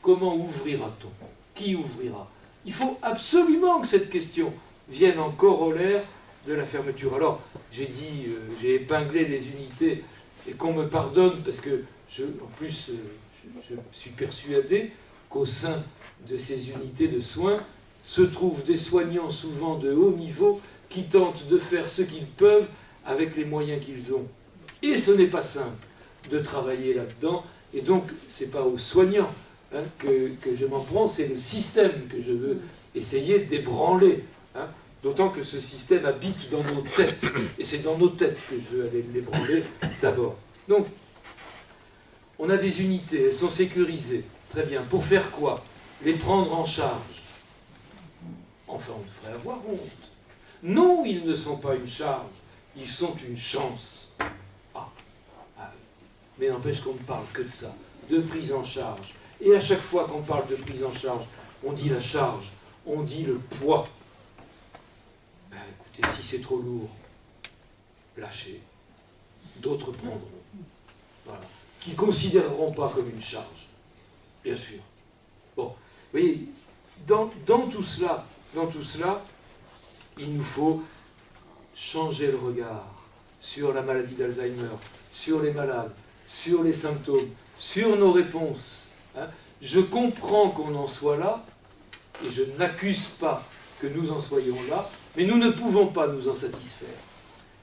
comment ouvrira-t-on? Qui ouvrira? Il faut absolument que cette question vienne en corollaire de la fermeture. Alors, j'ai épinglé les unités, et qu'on me pardonne, parce que, je suis persuadé qu'au sein de ces unités de soins se trouvent des soignants souvent de haut niveau qui tentent de faire ce qu'ils peuvent avec les moyens qu'ils ont. Et ce n'est pas simple de travailler là-dedans, et donc ce n'est pas aux soignants que je m'en prends, c'est le système que je veux essayer d'ébranler. D'autant que ce système habite dans nos têtes, et c'est dans nos têtes que je veux aller l'ébranler d'abord. Donc, on a des unités, elles sont sécurisées. Très bien. Pour faire quoi? Les prendre en charge. Enfin, on devrait avoir honte. Non, ils ne sont pas une charge, ils sont une chance. Mais n'empêche qu'on ne parle que de ça, de prise en charge. Et à chaque fois qu'on parle de prise en charge, on dit la charge, on dit le poids. Ben, écoutez, si c'est trop lourd, lâchez. D'autres prendront. Voilà. Qui ne considéreront pas comme une charge, bien sûr. Bon, vous voyez, dans tout cela, il nous faut changer le regard sur la maladie d'Alzheimer, sur les malades, sur les symptômes, sur nos réponses. Hein. Je comprends qu'on en soit là, et je n'accuse pas que nous en soyons là, mais nous ne pouvons pas nous en satisfaire.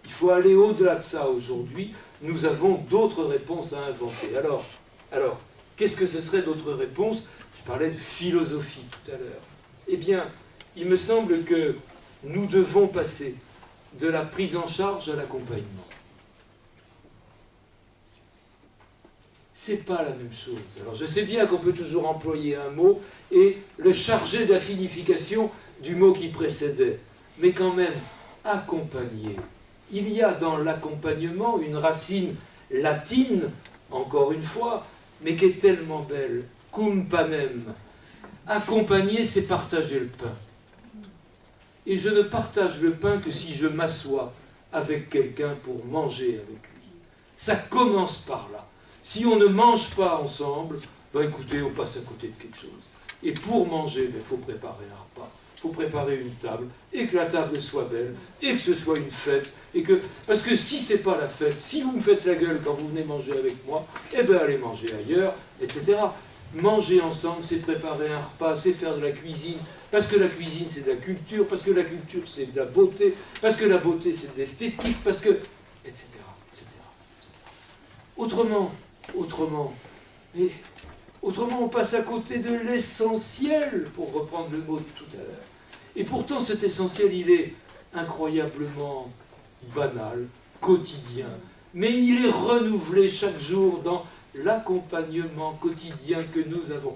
Il faut aller au-delà de ça aujourd'hui. Nous avons d'autres réponses à inventer. Alors, qu'est-ce que ce serait d'autres réponses? Je parlais de philosophie tout à l'heure. Eh bien, il me semble que nous devons passer de la prise en charge à l'accompagnement. C'est pas la même chose. Alors, je sais bien qu'on peut toujours employer un mot et le charger de la signification du mot qui précédait. Mais quand même, accompagner. Il y a dans l'accompagnement une racine latine, encore une fois, mais qui est tellement belle. Cum panem. Accompagner, c'est partager le pain. Et je ne partage le pain que si je m'assois avec quelqu'un pour manger avec lui. Ça commence par là. Si on ne mange pas ensemble, ben écoutez, on passe à côté de quelque chose. Et pour manger, il faut préparer un repas. Il faut préparer une table, et que la table soit belle, et que ce soit une fête. Parce que si ce n'est pas la fête, si vous me faites la gueule quand vous venez manger avec moi, eh bien allez manger ailleurs, etc. Manger ensemble, c'est préparer un repas, c'est faire de la cuisine, parce que la cuisine c'est de la culture, parce que la culture c'est de la beauté, parce que la beauté c'est de l'esthétique, parce que... etc. Autrement, on passe à côté de l'essentiel, pour reprendre le mot de tout à l'heure. Et pourtant cet essentiel, il est incroyablement banal, quotidien, mais il est renouvelé chaque jour dans l'accompagnement quotidien que nous avons.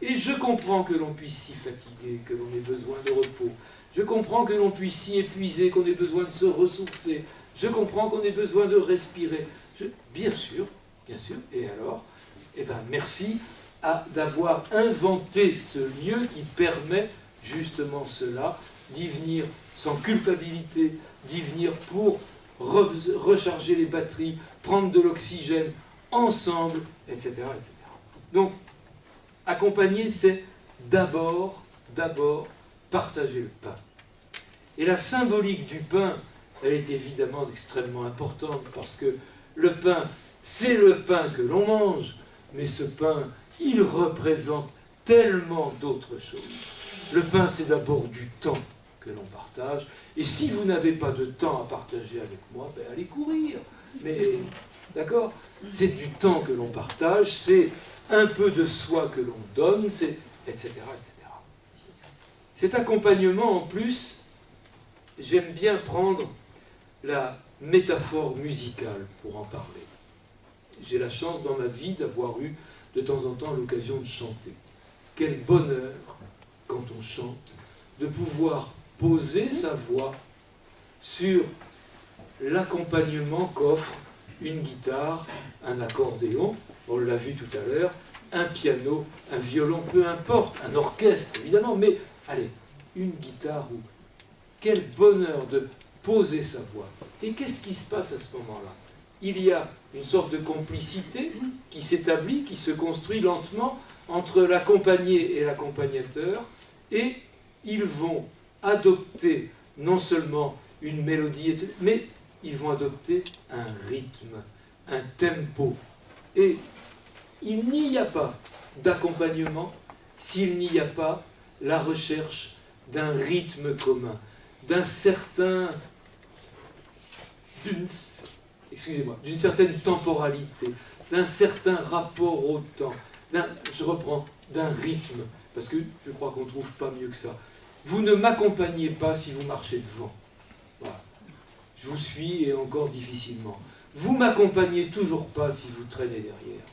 Et je comprends que l'on puisse s'y fatiguer, que l'on ait besoin de repos. Je comprends que l'on puisse s'y épuiser, qu'on ait besoin de se ressourcer. Je comprends qu'on ait besoin de respirer. Bien sûr. Et alors, eh ben, merci d'avoir inventé ce lieu qui permet justement cela, d'y venir sans culpabilité, d'y venir pour recharger les batteries, prendre de l'oxygène ensemble, etc., etc. Donc, accompagner, c'est d'abord partager le pain. Et la symbolique du pain, elle est évidemment extrêmement importante, parce que le pain, c'est le pain que l'on mange, mais ce pain, il représente tellement d'autres choses. Le pain, c'est d'abord du temps que l'on partage, et si vous n'avez pas de temps à partager avec moi, ben allez courir. Mais, d'accord? C'est du temps que l'on partage, c'est un peu de soi que l'on donne, c'est etc., etc. Cet accompagnement, en plus, j'aime bien prendre la métaphore musicale pour en parler. J'ai la chance dans ma vie d'avoir eu de temps en temps l'occasion de chanter. Quel bonheur, quand on chante, de pouvoir poser sa voix sur l'accompagnement qu'offre une guitare, un accordéon, on l'a vu tout à l'heure, un piano, un violon, peu importe, un orchestre évidemment, mais allez, une guitare, ou quel bonheur de poser sa voix. Et qu'est-ce qui se passe à ce moment-là? Il y a une sorte de complicité qui s'établit, qui se construit lentement entre l'accompagné et l'accompagnateur, et ils vont adopter non seulement une mélodie, mais ils vont adopter un rythme, un tempo. Et il n'y a pas d'accompagnement s'il n'y a pas la recherche d'un rythme commun, d'une certaine temporalité, d'un certain rapport au temps, d'un rythme, parce que je crois qu'on ne trouve pas mieux que ça. Vous ne m'accompagnez pas si vous marchez devant. Voilà. Je vous suis, et encore difficilement. Vous m'accompagnez toujours pas si vous traînez derrière.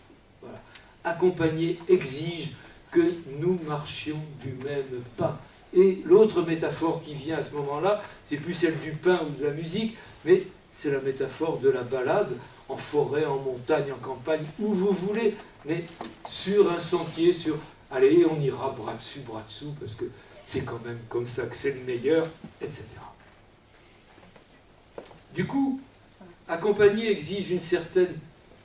Voilà. Accompagner exige que nous marchions du même pas. Et l'autre métaphore qui vient à ce moment-là, c'est plus celle du pain ou de la musique, mais c'est la métaphore de la balade, en forêt, en montagne, en campagne, où vous voulez, mais sur un sentier, sur... Allez, on ira bras dessous, parce que c'est quand même comme ça que c'est le meilleur, etc. Du coup, accompagner exige une certaine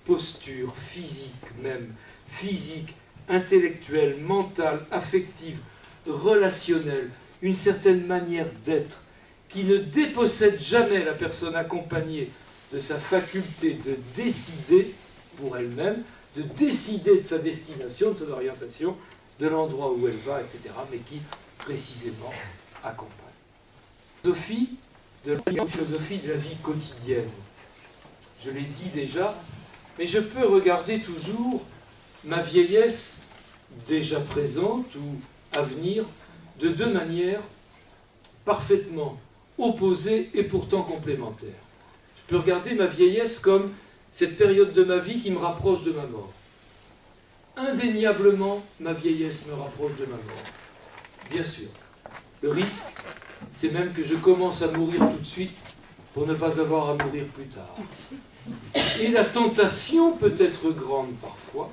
posture physique même, physique, intellectuelle, mentale, affective, relationnelle, une certaine manière d'être qui ne dépossède jamais la personne accompagnée de sa faculté de décider pour elle-même, de décider de sa destination, de son orientation, de l'endroit où elle va, etc., mais qui précisément accompagne. Philosophie de la vie quotidienne. Je l'ai dit déjà, mais je peux regarder toujours ma vieillesse déjà présente ou à venir de deux manières parfaitement opposées et pourtant complémentaires. Je peux regarder ma vieillesse comme cette période de ma vie qui me rapproche de ma mort. Indéniablement, ma vieillesse me rapproche de ma mort. Bien sûr. Le risque, c'est même que je commence à mourir tout de suite pour ne pas avoir à mourir plus tard. Et la tentation peut être grande parfois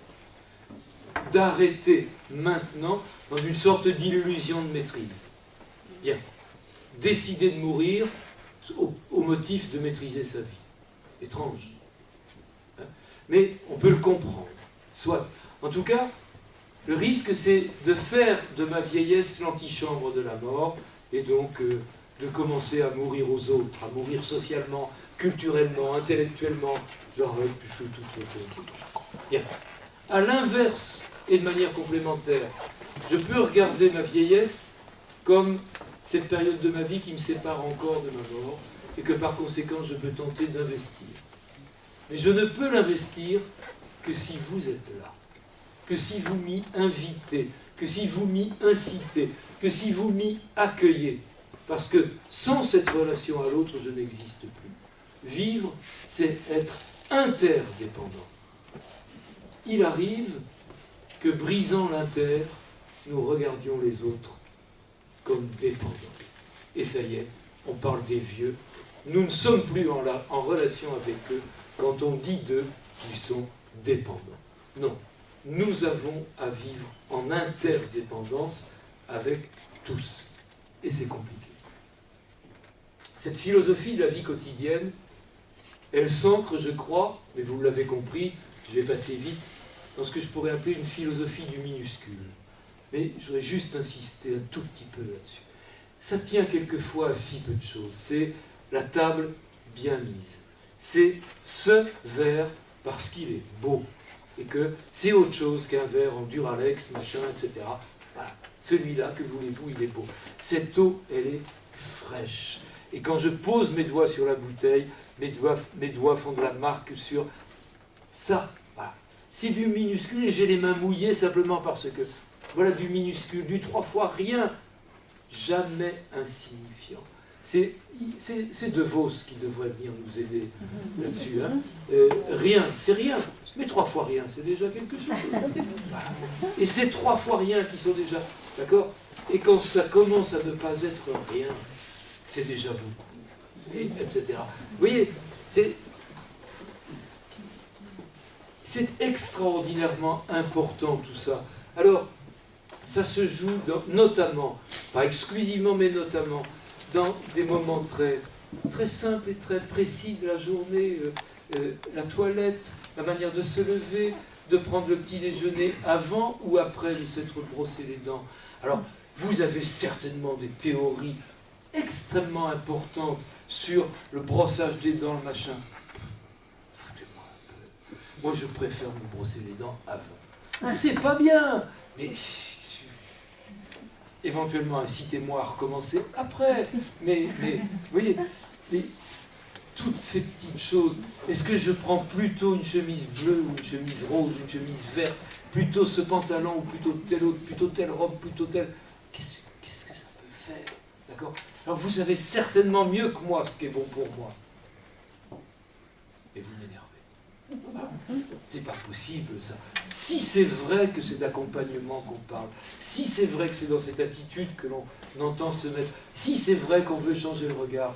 d'arrêter maintenant dans une sorte d'illusion de maîtrise. Bien. Décider de mourir au motif de maîtriser sa vie. Étrange. Hein? Mais on peut le comprendre. Soit. En tout cas, le risque, c'est de faire de ma vieillesse l'antichambre de la mort, et donc de commencer à mourir aux autres, à mourir socialement, culturellement, intellectuellement, puisque tout. Bien. À l'inverse, et de manière complémentaire, je peux regarder ma vieillesse comme cette période de ma vie qui me sépare encore de ma mort, et que par conséquent, je peux tenter d'investir. Mais je ne peux l'investir que si vous êtes là, que si vous m'y invitez, que si vous m'y incitez, que si vous m'y accueillez. Parce que sans cette relation à l'autre, je n'existe plus. Vivre, c'est être interdépendant. Il arrive que, brisant l'inter, nous regardions les autres comme dépendants. Et ça y est, on parle des vieux. Nous ne sommes plus en relation avec eux quand on dit d'eux qu'ils sont dépendants. Non, nous avons à vivre en interdépendance avec tous. Et c'est compliqué. Cette philosophie de la vie quotidienne, elle s'ancre, je crois, mais vous l'avez compris, je vais passer vite, dans ce que je pourrais appeler une philosophie du minuscule. Mais je voudrais juste insister un tout petit peu là-dessus. Ça tient quelquefois à si peu de choses. C'est la table bien mise. C'est ce verre parce qu'il est beau. Et que c'est autre chose qu'un verre en duralex, machin, etc. Voilà. Celui-là, que voulez-vous, il est beau. Cette eau, elle est fraîche. Et quand je pose mes doigts sur la bouteille, mes doigts font de la marque sur ça. Voilà. C'est du minuscule et j'ai les mains mouillées simplement parce que voilà du minuscule, du 3 fois rien, jamais insignifiant. C'est De Vos qui devrait venir nous aider là-dessus. Hein. Rien, c'est rien. Mais 3 fois rien, c'est déjà quelque chose. Voilà. Et ces 3 fois rien qui sont déjà... D'accord? Et quand ça commence à ne pas être rien, c'est déjà beaucoup. Et, etc. Vous voyez, c'est extraordinairement important tout ça. Alors, ça se joue notamment, pas exclusivement, mais notamment, dans des moments très, très simples et très précis de la journée, la toilette, la manière de se lever, de prendre le petit déjeuner avant ou après de s'être brossé les dents. Alors, vous avez certainement des théories extrêmement importantes sur le brossage des dents, le machin. Foutez-moi un peu. Moi, je préfère me brosser les dents avant. C'est pas bien, mais éventuellement incitez-moi à recommencer après. Mais vous voyez, toutes ces petites choses. Est-ce que je prends plutôt une chemise bleue ou une chemise rose, une chemise verte, plutôt ce pantalon ou plutôt tel autre, plutôt telle robe, plutôt telle... Qu'est-ce que ça peut faire? D'accord? Alors vous savez certainement mieux que moi ce qui est bon pour moi. Et vous m'énervez. C'est pas possible, ça. Si c'est vrai que c'est d'accompagnement qu'on parle, si c'est vrai que c'est dans cette attitude que l'on entend se mettre, si c'est vrai qu'on veut changer le regard,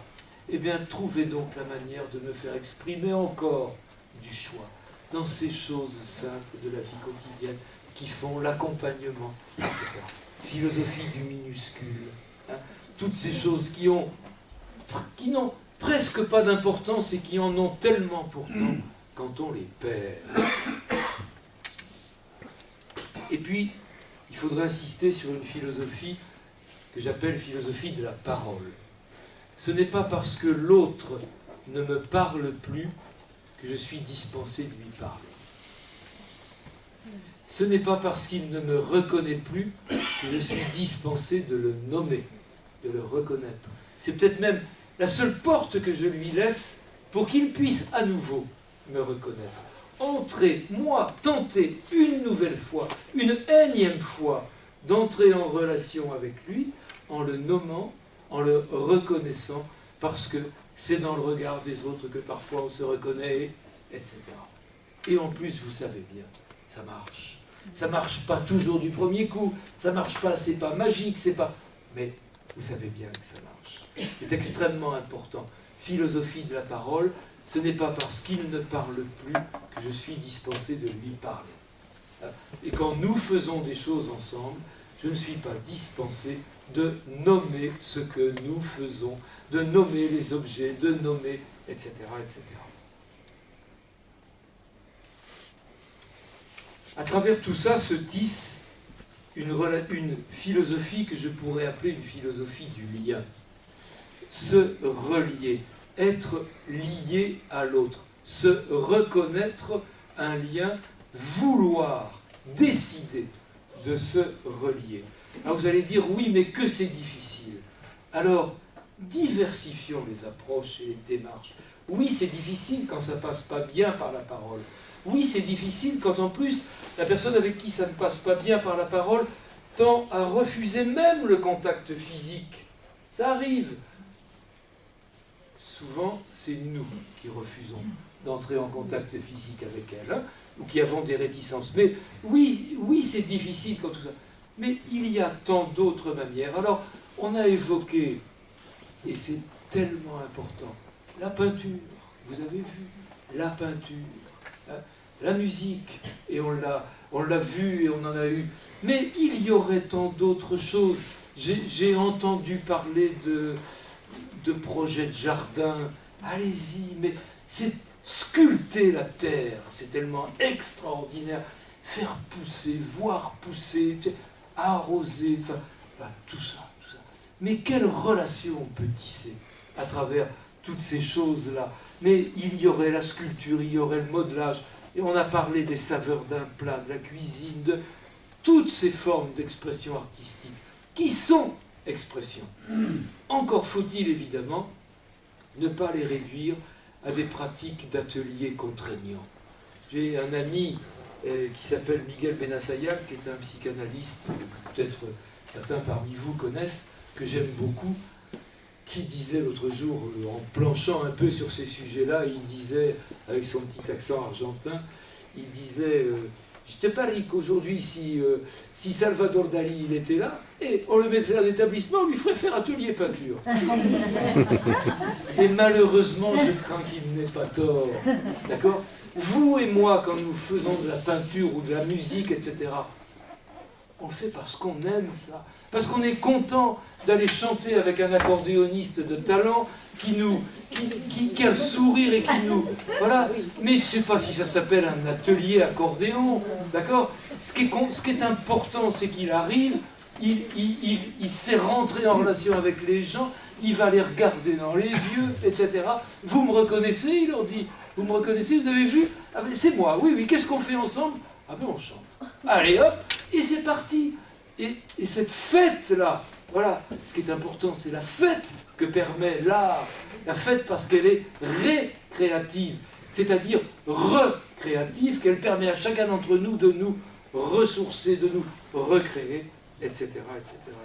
eh bien, trouvez donc la manière de me faire exprimer encore du choix dans ces choses simples de la vie quotidienne qui font l'accompagnement, etc. Philosophie du minuscule, hein, toutes ces choses qui n'ont presque pas d'importance et qui en ont tellement pourtant quand on les perd. Et puis, il faudrait insister sur une philosophie que j'appelle philosophie de la parole. Ce n'est pas parce que l'autre ne me parle plus que je suis dispensé de lui parler. Ce n'est pas parce qu'il ne me reconnaît plus que je suis dispensé de le nommer, de le reconnaître. C'est peut-être même la seule porte que je lui laisse pour qu'il puisse à nouveau me reconnaître. Entrer, moi, tenter une nouvelle fois, une énième fois, d'entrer en relation avec lui, en le nommant, en le reconnaissant, parce que c'est dans le regard des autres que parfois on se reconnaît, etc. Et en plus, vous savez bien, ça marche. Ça ne marche pas toujours du premier coup, ça ne marche pas, c'est pas magique, c'est pas... Mais vous savez bien que ça marche. C'est extrêmement important. Philosophie de la parole, ce n'est pas parce qu'il ne parle plus que je suis dispensé de lui parler. Et quand nous faisons des choses ensemble, je ne suis pas dispensé de nommer ce que nous faisons, de nommer les objets, de nommer, etc., etc. À travers tout ça se tisse une philosophie que je pourrais appeler une philosophie du lien. Se relier, être lié à l'autre, se reconnaître un lien, vouloir, décider de se relier. Alors vous allez dire, oui, mais que c'est difficile. Alors, diversifions les approches et les démarches. Oui, c'est difficile quand ça ne passe pas bien par la parole. Oui, c'est difficile quand en plus, la personne avec qui ça ne passe pas bien par la parole tend à refuser même le contact physique. Ça arrive. Souvent, c'est nous qui refusons d'entrer en contact physique avec elle, hein, ou qui avons des réticences. Mais oui, c'est difficile quand tout ça. Mais il y a tant d'autres manières. Alors, on a évoqué, et c'est tellement important, la peinture. Vous avez vu, la peinture, hein, la musique, et on l'a vu et on en a eu. Mais il y aurait tant d'autres choses. J'ai entendu parler de projets de jardin. Allez-y, mais c'est sculpter la terre, c'est tellement extraordinaire. Faire pousser, voir pousser, arroser, enfin, tout ça. Mais quelle relation on peut tisser à travers toutes ces choses-là? Mais il y aurait la sculpture, il y aurait le modelage, et on a parlé des saveurs d'un plat, de la cuisine, de toutes ces formes d'expression artistique, qui sont expressions. Encore faut-il évidemment ne pas les réduire à des pratiques d'ateliers contraignants. J'ai un ami qui s'appelle Miguel Benassayag, qui est un psychanalyste que peut-être certains parmi vous connaissent, que j'aime beaucoup, qui disait l'autre jour, en planchant un peu sur ces sujets-là, il disait, avec son petit accent argentin, il disait je te parie qu'aujourd'hui, si Salvador Dali il était là, et on le mettrait en établissement, on lui ferait faire atelier peinture. Et malheureusement, je crains qu'il n'ait pas tort. D'accord? Vous et moi, quand nous faisons de la peinture ou de la musique, etc., on le fait parce qu'on aime ça. Parce qu'on est content d'aller chanter avec un accordéoniste de talent qui a le sourire et qui nous... Voilà. Mais je ne sais pas si ça s'appelle un atelier accordéon, d'accord? Ce qui est important, c'est qu'il arrive, il sait rentrer en relation avec les gens, il va les regarder dans les yeux, etc. Vous me reconnaissez? Il leur dit, vous me reconnaissez? Vous avez vu? Ah ben c'est moi, oui, qu'est-ce qu'on fait ensemble? Ah ben on chante. Allez hop, et c'est parti. Et cette fête-là, voilà, ce qui est important, c'est la fête que permet l'art. La fête parce qu'elle est récréative, c'est-à-dire recréative, qu'elle permet à chacun d'entre nous de nous ressourcer, de nous recréer, etc., etc., etc.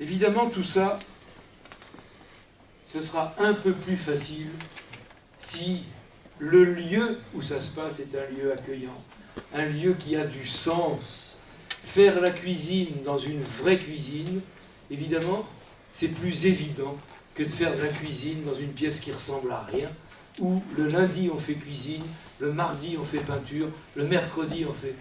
Évidemment, tout ça, ce sera un peu plus facile si le lieu où ça se passe est un lieu accueillant, un lieu qui a du sens. Faire la cuisine dans une vraie cuisine, évidemment, c'est plus évident que de faire de la cuisine dans une pièce qui ressemble à rien, où le lundi on fait cuisine, le mardi on fait peinture, le mercredi on fait...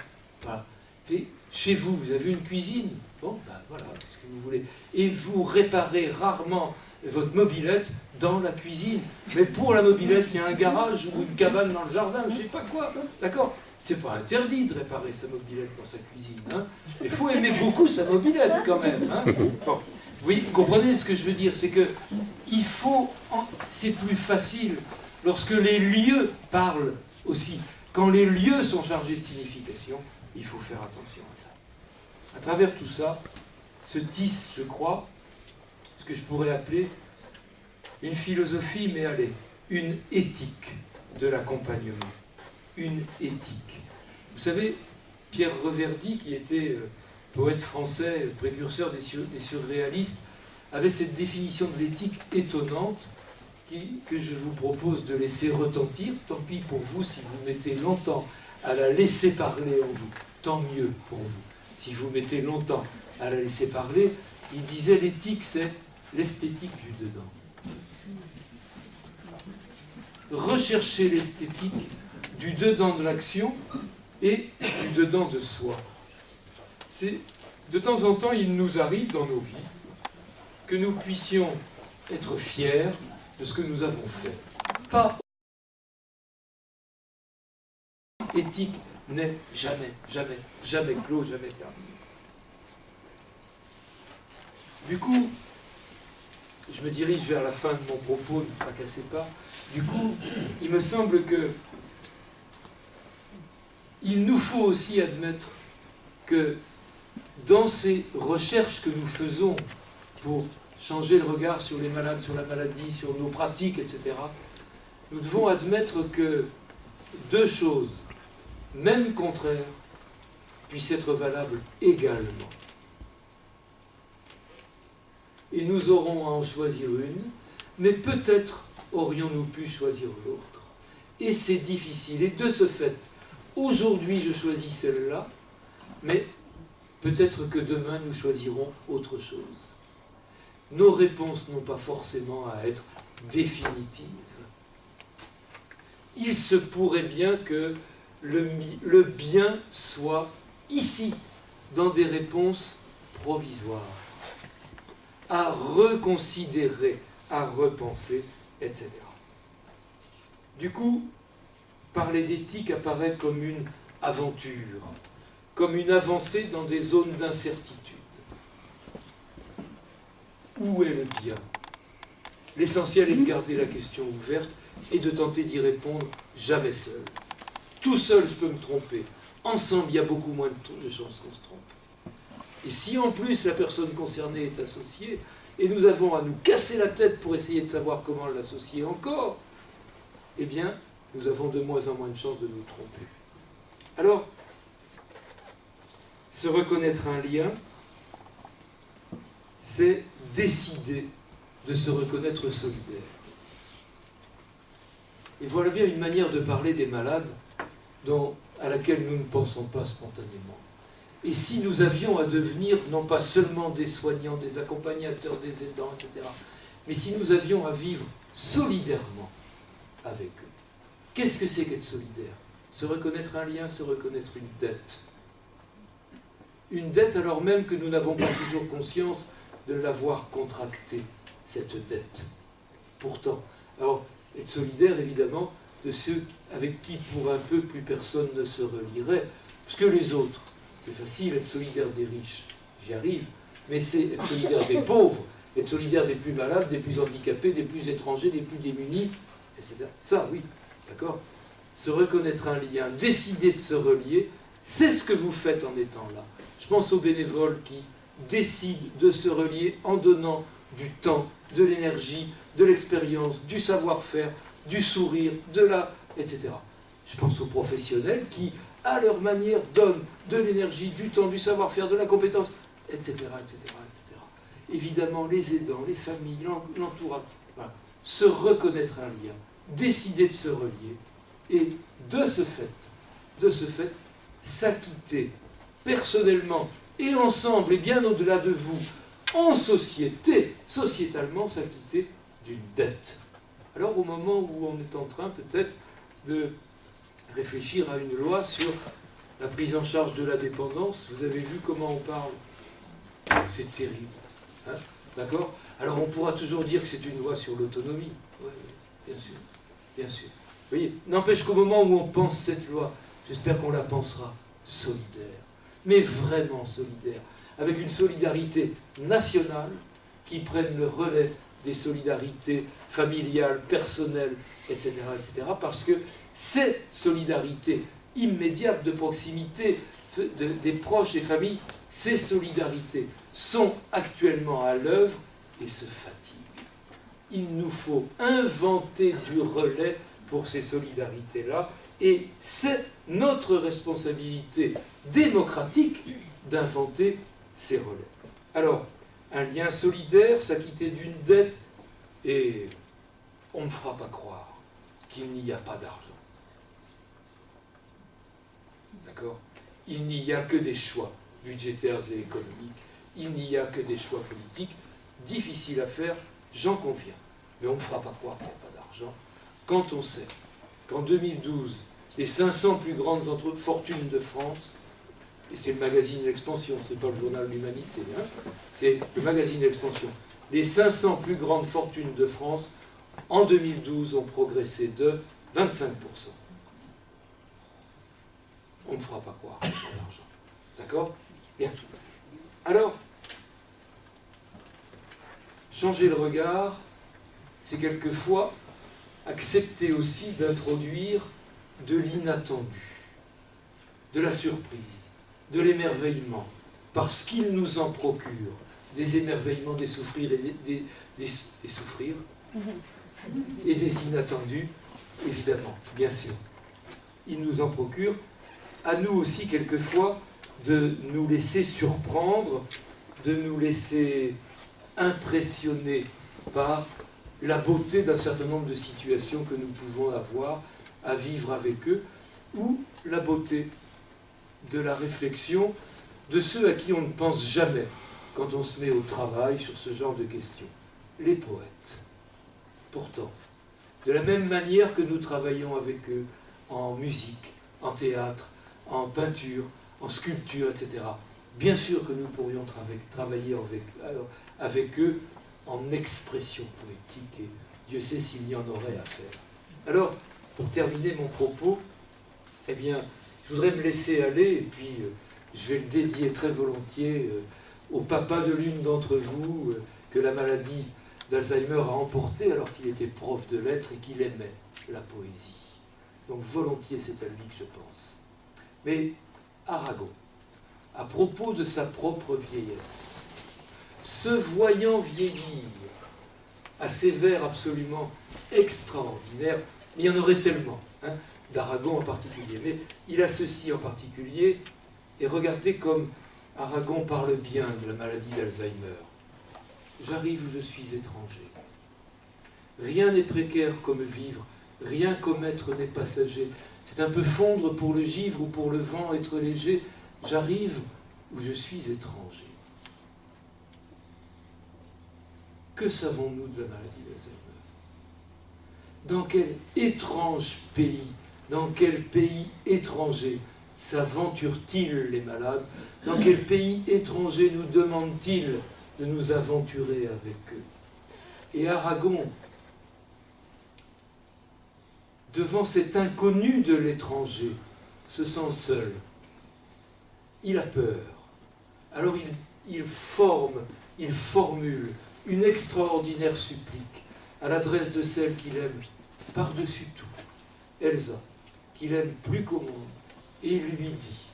Voilà. Et chez vous, vous avez une cuisine. Bon, ben voilà, qu'est-ce que vous voulez. Et vous réparez rarement votre mobilette dans la cuisine. Mais pour la mobilette, il y a un garage ou une cabane dans le jardin, je ne sais pas quoi. D'accord ? C'est pas interdit de réparer sa mobilette dans sa cuisine. Hein. Il faut aimer beaucoup sa mobilette quand même. Hein. Bon. Vous comprenez ce que je veux dire? C'est que il faut... C'est plus facile lorsque les lieux parlent aussi. Quand les lieux sont chargés de signification, il faut faire attention à ça. À travers tout ça, se tisse, je crois, ce que je pourrais appeler une philosophie, mais allez, une éthique de l'accompagnement. Une éthique. Vous savez, Pierre Reverdy, qui était poète français, précurseur des surréalistes, avait cette définition de l'éthique étonnante que je vous propose de laisser retentir. Tant pis pour vous si vous mettez longtemps à la laisser parler en vous. Tant mieux pour vous. Si vous mettez longtemps à la laisser parler, il disait l'éthique, c'est l'esthétique du dedans. Rechercher l'esthétique du dedans de l'action et du dedans de soi. C'est, de temps en temps, il nous arrive dans nos vies que nous puissions être fiers de ce que nous avons fait. Pas éthique n'est jamais, jamais, jamais clos, jamais terminé. Du coup, je me dirige vers la fin de mon propos, ne fracassez pas. Du coup, il me semble que il nous faut aussi admettre que dans ces recherches que nous faisons pour changer le regard sur les malades, sur la maladie, sur nos pratiques, etc., nous devons admettre que deux choses, même contraires, puissent être valables également. Et nous aurons à en choisir une, mais peut-être aurions-nous pu choisir l'autre. Et c'est difficile. Et de ce fait, aujourd'hui je choisis celle-là, mais peut-être que demain nous choisirons autre chose. Nos réponses n'ont pas forcément à être définitives. Il se pourrait bien que le bien soit ici, dans des réponses provisoires, à reconsidérer, à repenser, etc. Du coup, parler d'éthique apparaît comme une aventure, comme une avancée dans des zones d'incertitude. Où est le bien? L'essentiel est de garder la question ouverte et de tenter d'y répondre jamais seul. Tout seul, je peux me tromper. Ensemble, il y a beaucoup moins de chances qu'on se trompe. Et si en plus la personne concernée est associée, et nous avons à nous casser la tête pour essayer de savoir comment l'associer encore, eh bien, nous avons de moins en moins de chances de nous tromper. Alors, se reconnaître un lien, c'est décider de se reconnaître solidaire. Et voilà bien une manière de parler des malades à laquelle nous ne pensons pas spontanément. Et si nous avions à devenir, non pas seulement des soignants, des accompagnateurs, des aidants, etc., mais si nous avions à vivre solidairement avec eux, qu'est-ce que c'est qu'être solidaire? Se reconnaître un lien, se reconnaître une dette. Une dette alors même que nous n'avons pas toujours conscience de l'avoir contractée, cette dette. Pourtant, alors, être solidaire, évidemment, de ceux avec qui, pour un peu, plus personne ne se relierait, parce que les autres, c'est facile, être solidaire des riches, j'y arrive, mais c'est être solidaire des pauvres, être solidaire des plus malades, des plus handicapés, des plus étrangers, des plus démunis, etc. Ça, oui, d'accord? Se reconnaître un lien, décider de se relier, c'est ce que vous faites en étant là. Je pense aux bénévoles qui décident de se relier en donnant du temps, de l'énergie, de l'expérience, du savoir-faire, du sourire, etc. Je pense aux professionnels qui, à leur manière, donnent de l'énergie, du temps, du savoir-faire, de la compétence, etc., etc., etc. Évidemment, les aidants, les familles, l'entourage, voilà. Se reconnaître un lien, décider de se relier et de ce fait, s'acquitter personnellement et ensemble et bien au-delà de vous, en société, sociétalement s'acquitter d'une dette. Alors au moment où on est en train peut-être de réfléchir à une loi sur la prise en charge de la dépendance, vous avez vu comment on parle? C'est terrible. Hein? D'accord? Alors on pourra toujours dire que c'est une loi sur l'autonomie. Oui, bien sûr. Bien sûr. Vous voyez, n'empêche qu'au moment où on pense cette loi, j'espère qu'on la pensera solidaire, mais vraiment solidaire, avec une solidarité nationale qui prenne le relais des solidarités familiales, personnelles, etc., etc., parce que ces solidarités immédiates de proximité des proches, des familles, ces solidarités sont actuellement à l'œuvre et se fatiguent. Il nous faut inventer du relais pour ces solidarités-là, et c'est notre responsabilité démocratique d'inventer ces relais. Alors, un lien solidaire, s'acquitter d'une dette, et on ne me fera pas croire qu'il n'y a pas d'argent. D'accord? Il n'y a que des choix budgétaires et économiques, il n'y a que des choix politiques, difficiles à faire, j'en conviens. Mais on ne me fera pas croire qu'il n'y a pas d'argent. Quand on sait qu'en 2012, les 500 plus grandes fortunes de France, et c'est le magazine L'Expansion, c'est pas le journal L'Humanité, hein, c'est le magazine L'Expansion, les 500 plus grandes fortunes de France, en 2012, ont progressé de 25%. On ne me fera pas croire qu'il n'y a pas d'argent. D'accord? Bien. Alors, changer le regard, c'est quelquefois accepter aussi d'introduire de l'inattendu, de la surprise, de l'émerveillement, parce qu'il nous en procure des émerveillements, des souffrir des souffrir, et des inattendus, évidemment, bien sûr. Il nous en procure, à nous aussi quelquefois, de nous laisser surprendre, de nous laisser impressionner par la beauté d'un certain nombre de situations que nous pouvons avoir à vivre avec eux, ou la beauté de la réflexion de ceux à qui on ne pense jamais quand on se met au travail sur ce genre de questions, les poètes. Pourtant, de la même manière que nous travaillons avec eux en musique, en théâtre, en peinture, en sculpture, etc., bien sûr que nous pourrions travailler avec eux en expression poétique, et Dieu sait s'il y en aurait à faire. Alors, pour terminer mon propos, eh bien, je voudrais me laisser aller, et puis je vais le dédier très volontiers au papa de l'une d'entre vous que la maladie d'Alzheimer a emporté alors qu'il était prof de lettres et qu'il aimait la poésie. Donc volontiers, c'est à lui que je pense. Mais Aragon, à propos de sa propre vieillesse, se voyant vieillir à ces vers absolument extraordinaires, mais il y en aurait tellement, hein, d'Aragon en particulier, mais il a ceci en particulier, et regardez comme Aragon parle bien de la maladie d'Alzheimer. J'arrive où je suis étranger. Rien n'est précaire comme vivre, rien commettre n'est passager. C'est un peu fondre pour le givre ou pour le vent, être léger. J'arrive où je suis étranger. Que savons-nous de la maladie d'Alzheimer? Dans quel étrange pays, dans quel pays étranger s'aventurent-ils les malades? Dans quel pays étranger nous demandent-ils de nous aventurer avec eux? Et Aragon, devant cet inconnu de l'étranger, se sent seul. Il a peur. Alors il formule une extraordinaire supplique à l'adresse de celle qu'il aime par-dessus tout, Elsa, qu'il aime plus qu'au monde, et il lui dit: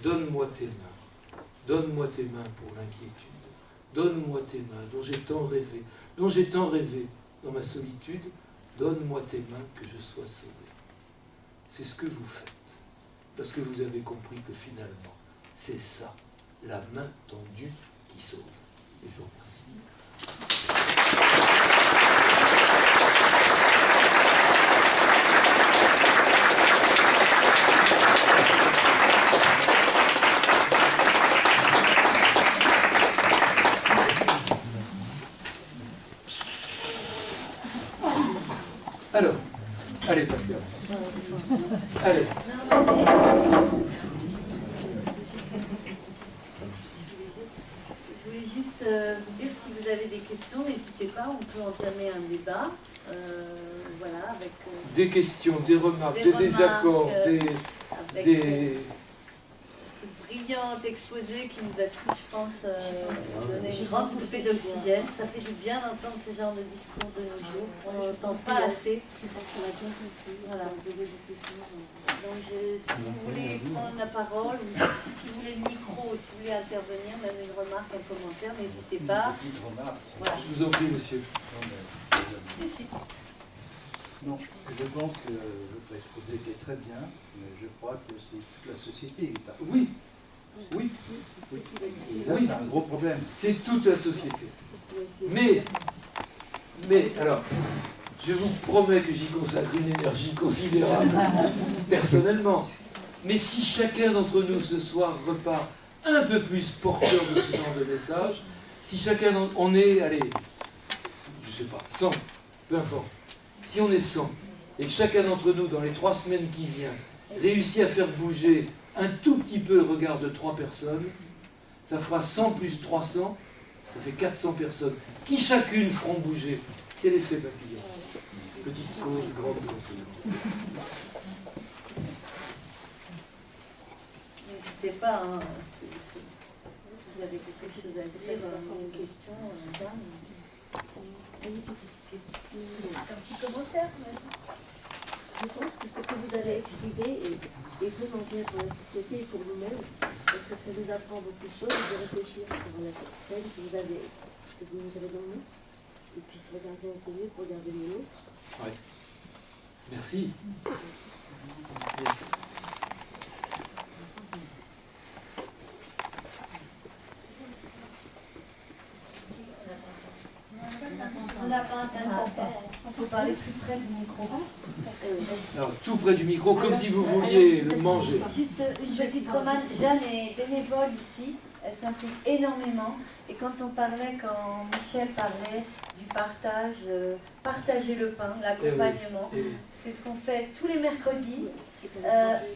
donne-moi tes mains pour l'inquiétude, donne-moi tes mains dont j'ai tant rêvé dans ma solitude, donne-moi tes mains que je sois sauvé. C'est ce que vous faites, parce que vous avez compris que finalement, c'est ça, la main tendue qui sauve. Et je vous remercie. Allez, Pascal. Allez. Je voulais juste vous dire, si vous avez des questions, n'hésitez pas, on peut entamer un débat. Voilà, avec des questions, des remarques, des désaccords, des... ce brillant exposé qui nous a tous, je pense, donné une grande bouffée d'oxygène. Ça fait du bien d'entendre ce genre de discours de nos jours. On n'entend pas assez. Voilà. Donc, si vous voulez prendre la parole, ou si vous voulez le micro, ou si vous voulez intervenir, même une remarque, un commentaire, n'hésitez pas. Voilà. Je vous en prie, monsieur. Non, je pense que votre exposé est très bien, mais je crois que c'est toute la société qui est à... Oui, oui. Et là, c'est un gros problème. C'est toute la société. Mais, alors, je vous promets que j'y consacre une énergie considérable, personnellement. Mais si chacun d'entre nous ce soir repart un peu plus porteur de ce genre de message, si chacun, on est, allez, je sais pas, 100, peu importe. Si on est 100, et que chacun d'entre nous, dans les 3 semaines qui viennent, réussit à faire bouger un tout petit peu le regard de 3 personnes, ça fera 100 plus 300, ça fait 400 personnes, qui chacune feront bouger. C'est l'effet papillon. Petite cause, grande conséquence. N'hésitez pas, hein, si vous avez quelque chose à dire, une question, Jeanne. Une petite question. Un petit commentaire, vas-y. Je pense que ce que vous avez exprimé est vraiment bien pour la société et pour nous-mêmes, parce que ça nous apprend beaucoup de choses, de réfléchir sur la peine que vous nous avez donnée, et puis se regarder un peu mieux pour regarder mieux. Oui. Merci. Merci. On n'a pas internet. Il faut parler plus près du micro. Alors, tout près du micro, comme si vous vouliez le manger. Juste une petite remarque. Jeanne est bénévole ici. Elle s'implique énormément. Et quand Michel parlait du partage, partager le pain, l'accompagnement, c'est ce qu'on fait tous les mercredis.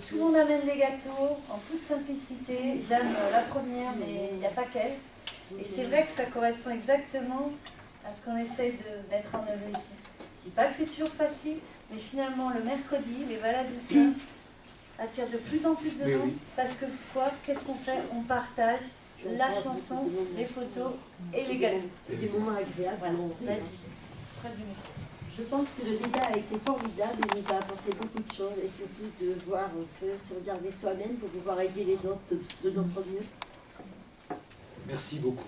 Tout le monde amène des gâteaux en toute simplicité. Jeanne, la première, mais il n'y a pas qu'elle. Et c'est vrai que ça correspond exactement à ce qu'on essaye de mettre en œuvre ici. Je ne dis pas que c'est toujours facile, mais finalement, le mercredi, les balades douceurs attirent de plus en plus de monde. Parce que qu'est-ce qu'on fait? On partage la chanson, les photos et les gâteaux. Et des moments agréables. Voilà. Vas-y. Près du micro. Je pense que le débat a été formidable, il nous a apporté beaucoup de choses, et surtout de voir un peu, se regarder soi-même pour pouvoir aider les autres de notre mieux. Merci beaucoup.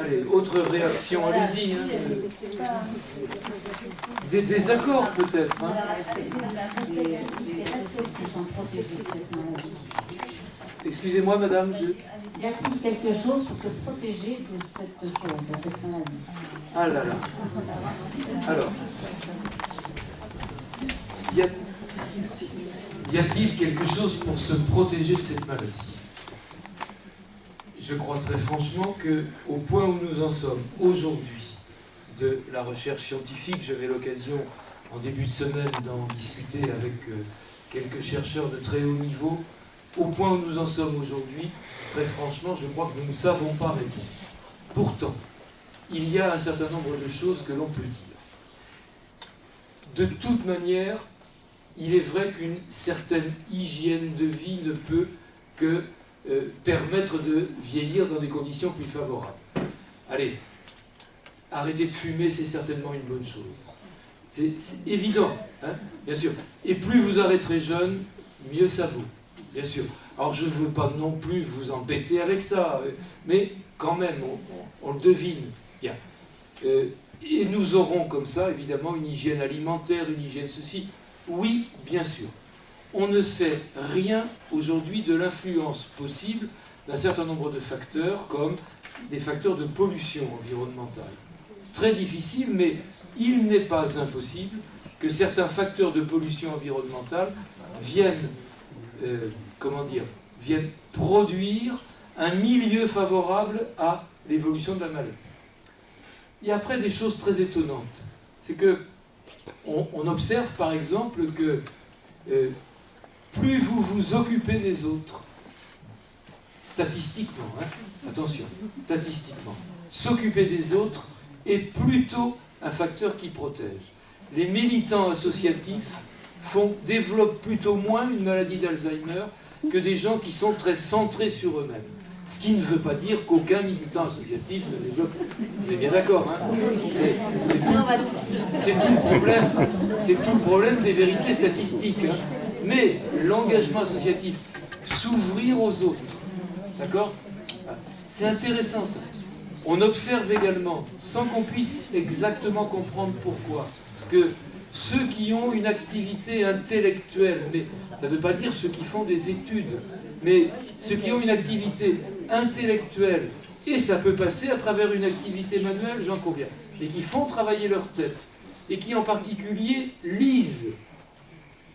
Allez, autre réaction, allez-y. Hein. Des désaccords peut-être. Hein. Excusez-moi madame. Y a-t-il quelque chose pour se protéger de cette chose, de cette maladie? Ah là là. Alors. Y a-t-il quelque chose pour se protéger de cette maladie? Je crois très franchement qu'au point où nous en sommes aujourd'hui de la recherche scientifique, j'avais l'occasion en début de semaine d'en discuter avec quelques chercheurs de très haut niveau, au point où nous en sommes aujourd'hui, très franchement, je crois que nous ne savons pas répondre. Pourtant, il y a un certain nombre de choses que l'on peut dire. De toute manière, il est vrai qu'une certaine hygiène de vie ne peut que permettre de vieillir dans des conditions plus favorables. Allez, arrêter de fumer, c'est certainement une bonne chose. C'est évident, hein, bien sûr. Et plus vous arrêterez jeune, mieux ça vaut, bien sûr. Alors je ne veux pas non plus vous embêter avec ça, mais quand même, on le devine bien. Et nous aurons comme ça, évidemment, une hygiène alimentaire, une hygiène ceci. Oui, bien sûr. On ne sait rien aujourd'hui de l'influence possible d'un certain nombre de facteurs, comme des facteurs de pollution environnementale. C'est très difficile, mais il n'est pas impossible que certains facteurs de pollution environnementale viennent produire un milieu favorable à l'évolution de la maladie. Il y a après des choses très étonnantes. C'est que on observe par exemple que plus vous vous occupez des autres, statistiquement, hein, attention, statistiquement, s'occuper des autres est plutôt un facteur qui protège. Les militants associatifs développent plutôt moins une maladie d'Alzheimer que des gens qui sont très centrés sur eux-mêmes. Ce qui ne veut pas dire qu'aucun militant associatif ne développe. Vous êtes bien d'accord, hein? C'est tout le problème des vérités statistiques. Hein. Mais l'engagement associatif, s'ouvrir aux autres, d'accord? C'est intéressant ça. On observe également, sans qu'on puisse exactement comprendre pourquoi, que ceux qui ont une activité intellectuelle, mais ça ne veut pas dire ceux qui font des études, mais ceux qui ont une activité intellectuelle, et ça peut passer à travers une activité manuelle, j'en conviens, et qui font travailler leur tête, et qui en particulier lisent,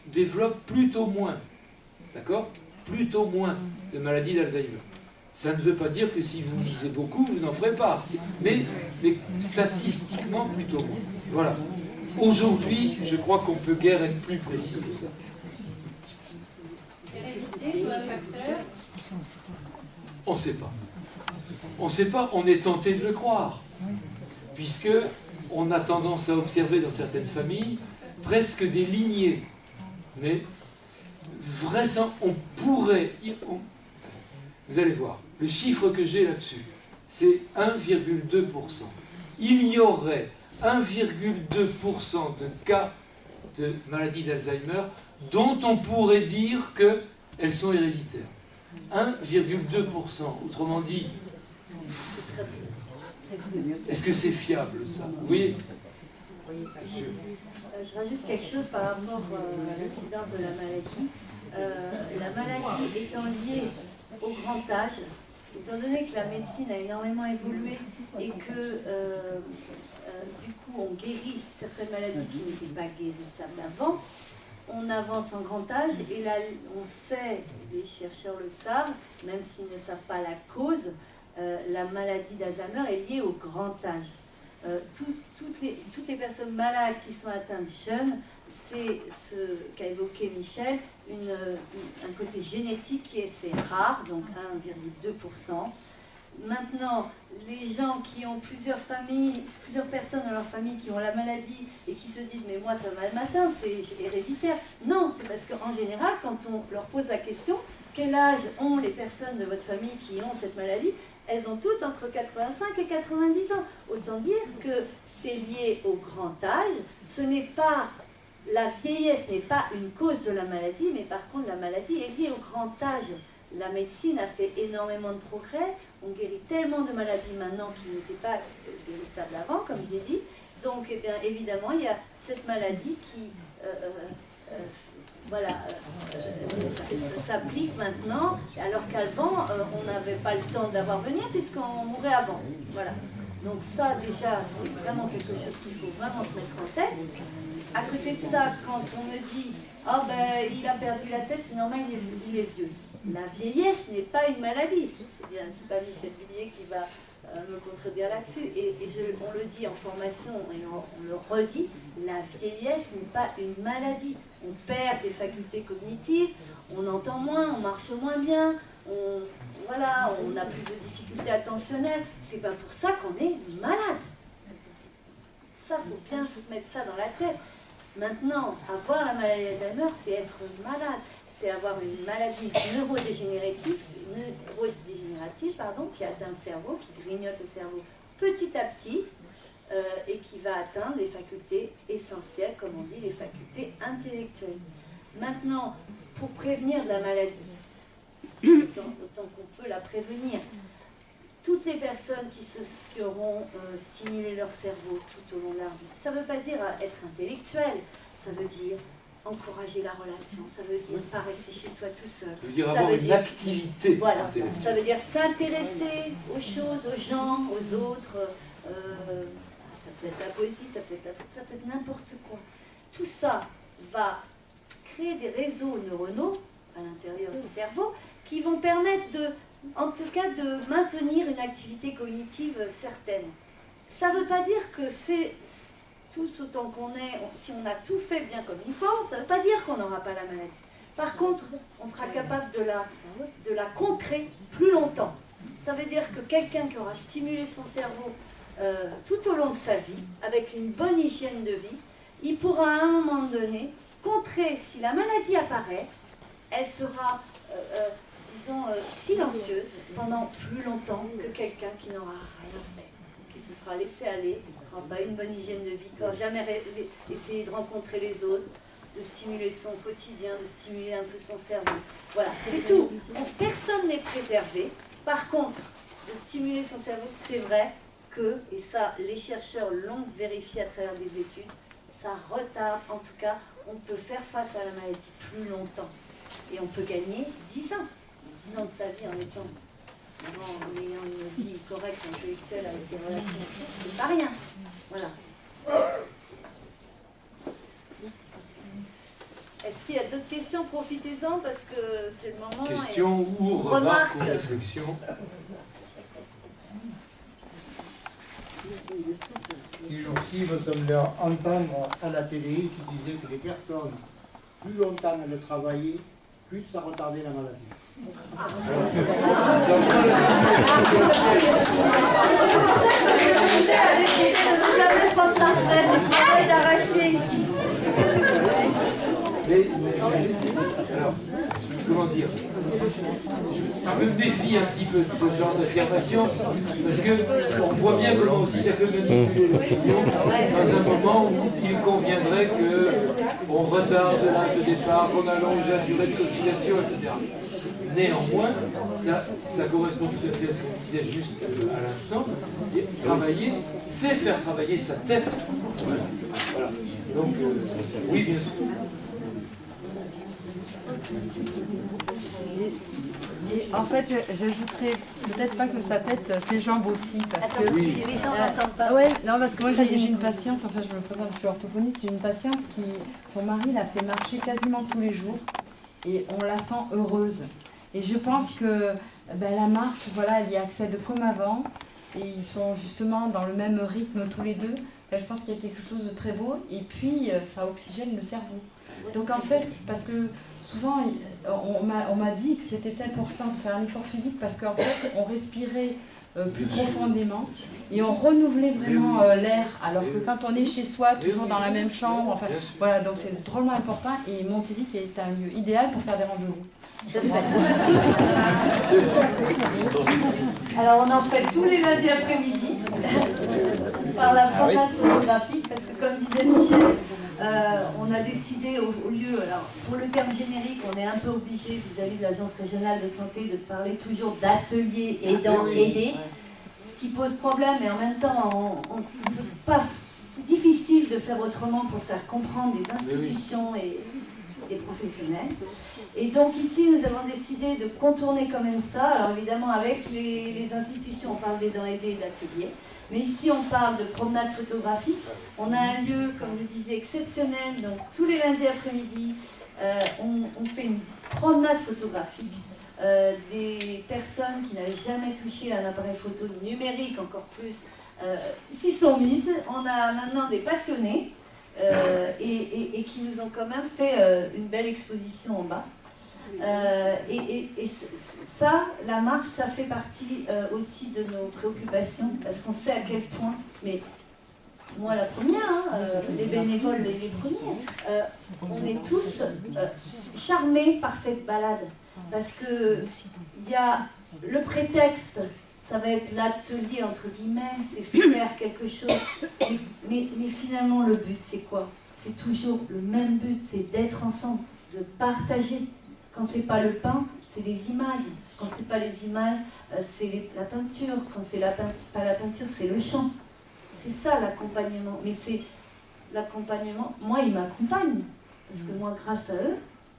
développent plutôt moins, d'accord? Plutôt moins de maladies d'Alzheimer. Ça ne veut pas dire que si vous lisez beaucoup, vous n'en ferez pas, mais statistiquement plutôt moins. Voilà. Aujourd'hui, je crois qu'on peut guère être plus précis que ça. On ne sait pas. On ne sait pas, on est tenté de le croire, puisque on a tendance à observer dans certaines familles presque des lignées. Mais on pourrait... Vous allez voir, le chiffre que j'ai là-dessus, c'est 1,2%. Il y aurait 1,2% de cas de maladie d'Alzheimer dont on pourrait dire qu'elles sont héréditaires. 1,2%. Autrement dit, est-ce que c'est fiable ça? Vous voyez? Je rajoute quelque chose par rapport à l'incidence de la maladie. La maladie étant liée au grand âge, étant donné que la médecine a énormément évolué et que du coup on guérit certaines maladies qui n'étaient pas guérissables avant, on avance en grand âge et là on sait, les chercheurs le savent, même s'ils ne savent pas la cause, la maladie d'Alzheimer est liée au grand âge. Toutes les personnes malades qui sont atteintes jeunes, c'est ce qu'a évoqué Michel, un côté génétique qui est assez rare, donc 1,2%. Maintenant, les gens qui ont plusieurs personnes dans leur famille qui ont la maladie et qui se disent « mais moi ça m'atteint, c'est héréditaire ». Non, c'est parce qu'en général, quand on leur pose la question « quel âge ont les personnes de votre famille qui ont cette maladie ?» elles ont toutes entre 85 et 90 ans. Autant dire que c'est lié au grand âge. Ce n'est pas, la vieillesse n'est pas une cause de la maladie, mais par contre la maladie est liée au grand âge. La médecine a fait énormément de progrès. On guérit tellement de maladies maintenant qui n'étaient pas guérissables avant, comme je l'ai dit. Donc eh bien, évidemment, il y a cette maladie qui s'applique maintenant, alors qu'avant, on n'avait pas le temps d'avoir venir puisqu'on mourait avant. Voilà. Donc ça, déjà, c'est vraiment quelque chose qu'il faut vraiment se mettre en tête. À côté de ça, quand on me dit « oh ben, il a perdu la tête, c'est normal, il est vieux ». La vieillesse n'est pas une maladie. C'est pas Michel Bullier qui va me contredire là-dessus. Et on le dit en formation et on le redit, la vieillesse n'est pas une maladie. On perd des facultés cognitives, on entend moins, on marche moins bien, on a plus de difficultés attentionnelles. C'est pas pour ça qu'on est malade. Ça, faut bien se mettre ça dans la tête. Maintenant, avoir la maladie d'Alzheimer, c'est être malade. C'est avoir une maladie neurodégénérative qui atteint le cerveau, qui grignote le cerveau petit à petit et qui va atteindre les facultés essentielles, comme on dit, les facultés intellectuelles. Maintenant, pour prévenir de la maladie, autant qu'on peut la prévenir, toutes les personnes qui auront stimulé leur cerveau tout au long de leur vie, ça ne veut pas dire être intellectuel, ça veut dire encourager la relation, ça veut dire pas rester chez soi tout seul. Ça veut dire avoir une activité. Voilà, ça veut dire s'intéresser aux choses, aux gens, aux autres. Ça peut être la poésie, ça peut être n'importe quoi. Tout ça va créer des réseaux neuronaux à l'intérieur du cerveau qui vont permettre en tout cas de maintenir une activité cognitive certaine. Ça ne veut pas dire que c'est tous autant qu'on est, si on a tout fait bien comme il faut, ça ne veut pas dire qu'on n'aura pas la maladie. Par contre, on sera capable de la contrer plus longtemps. Ça veut dire que quelqu'un qui aura stimulé son cerveau tout au long de sa vie, avec une bonne hygiène de vie, il pourra à un moment donné contrer, si la maladie apparaît, elle sera, disons, silencieuse pendant plus longtemps que quelqu'un qui n'aura rien fait, qui se sera laissé aller, qui n'aura pas une bonne hygiène de vie, qui n'aura jamais essayé de rencontrer les autres, de stimuler son quotidien, de stimuler un peu son cerveau. Voilà, c'est tout. Donc, personne n'est préservé. Par contre, de stimuler son cerveau, c'est vrai que, et ça, les chercheurs l'ont vérifié à travers des études, ça retarde, en tout cas, on peut faire face à la maladie plus longtemps. Et on peut gagner 10 ans. 10 ans de sa vie en ayant une vie correcte, intellectuelle, avec des relations autour, c'est pas rien. Voilà. Est-ce qu'il y a d'autres questions? Profitez-en parce que c'est le moment. Question ou remarque ou réflexion? Ces jours-ci, il me semblait entendre à la télé qui disait que les personnes, plus longtemps elles travaillaient, plus ça retardait la maladie. Alors, comment dire, je me méfie un petit peu de ce genre d'affirmation, parce qu'on voit bien comment aussi ça peut manipuler l'opinion dans un moment où il conviendrait qu'on retarde l'âge de départ, qu'on allonge la durée de cotisation, etc. Néanmoins, ça correspond tout à fait à ce qu'on disait juste à l'instant. Travailler, c'est faire travailler sa tête. Voilà. Donc, oui, bien sûr. Et en fait, j'ajouterais peut-être pas que sa tête, ses jambes aussi, parce que oui. Les gens n'entendent pas. Ouais, non, parce que moi j'ai une patiente, enfin je me présente, je suis orthophoniste, j'ai une patiente qui, son mari l'a fait marcher quasiment tous les jours, et on la sent heureuse. Et je pense que la marche, voilà, elle y accède comme avant, et ils sont justement dans le même rythme tous les deux. Enfin, je pense qu'il y a quelque chose de très beau, et puis ça oxygène le cerveau. Donc en fait, parce que souvent, on m'a dit que c'était important de faire un effort physique parce qu'en fait, on respirait plus profondément et on renouvelait vraiment l'air. Alors que quand on est chez soi, toujours dans la même chambre, enfin, voilà, donc c'est drôlement important. Et Montésic est un lieu idéal pour faire des rendez-vous. Alors on en fait tous les lundis après-midi par la promenade photographique parce que comme disait Michel, on a décidé au lieu, alors pour le terme générique, on est un peu obligé vis-à-vis de l'Agence régionale de santé de parler toujours d'atelier aidant aidé, ce qui pose problème et en même temps on peut pas, c'est difficile de faire autrement pour se faire comprendre des institutions et des professionnels. Et donc ici nous avons décidé de contourner quand même ça, alors évidemment avec les institutions on parle d'aidant aidé et d'atelier. Mais ici, on parle de promenade photographique. On a un lieu, comme je disais, exceptionnel. Donc, tous les lundis après-midi, on fait une promenade photographique. Des personnes qui n'avaient jamais touché un appareil photo numérique, encore plus, s'y sont mises. On a maintenant des passionnés et qui nous ont quand même fait une belle exposition en bas. Et ça, la marche, ça fait partie aussi de nos préoccupations, parce qu'on sait à quel point, mais moi la première, les bénévoles les premiers, on est tous charmés par cette balade, parce que il y a le prétexte, ça va être l'atelier entre guillemets, c'est faire quelque chose, mais finalement le but c'est quoi? C'est toujours le même but, c'est d'être ensemble, de partager. Quand c'est pas le pain, c'est les images. Quand c'est pas les images, c'est la peinture. Quand c'est pas la peinture, c'est le chant. C'est ça l'accompagnement. Mais c'est l'accompagnement. Moi, ils m'accompagnent parce que moi, grâce à eux,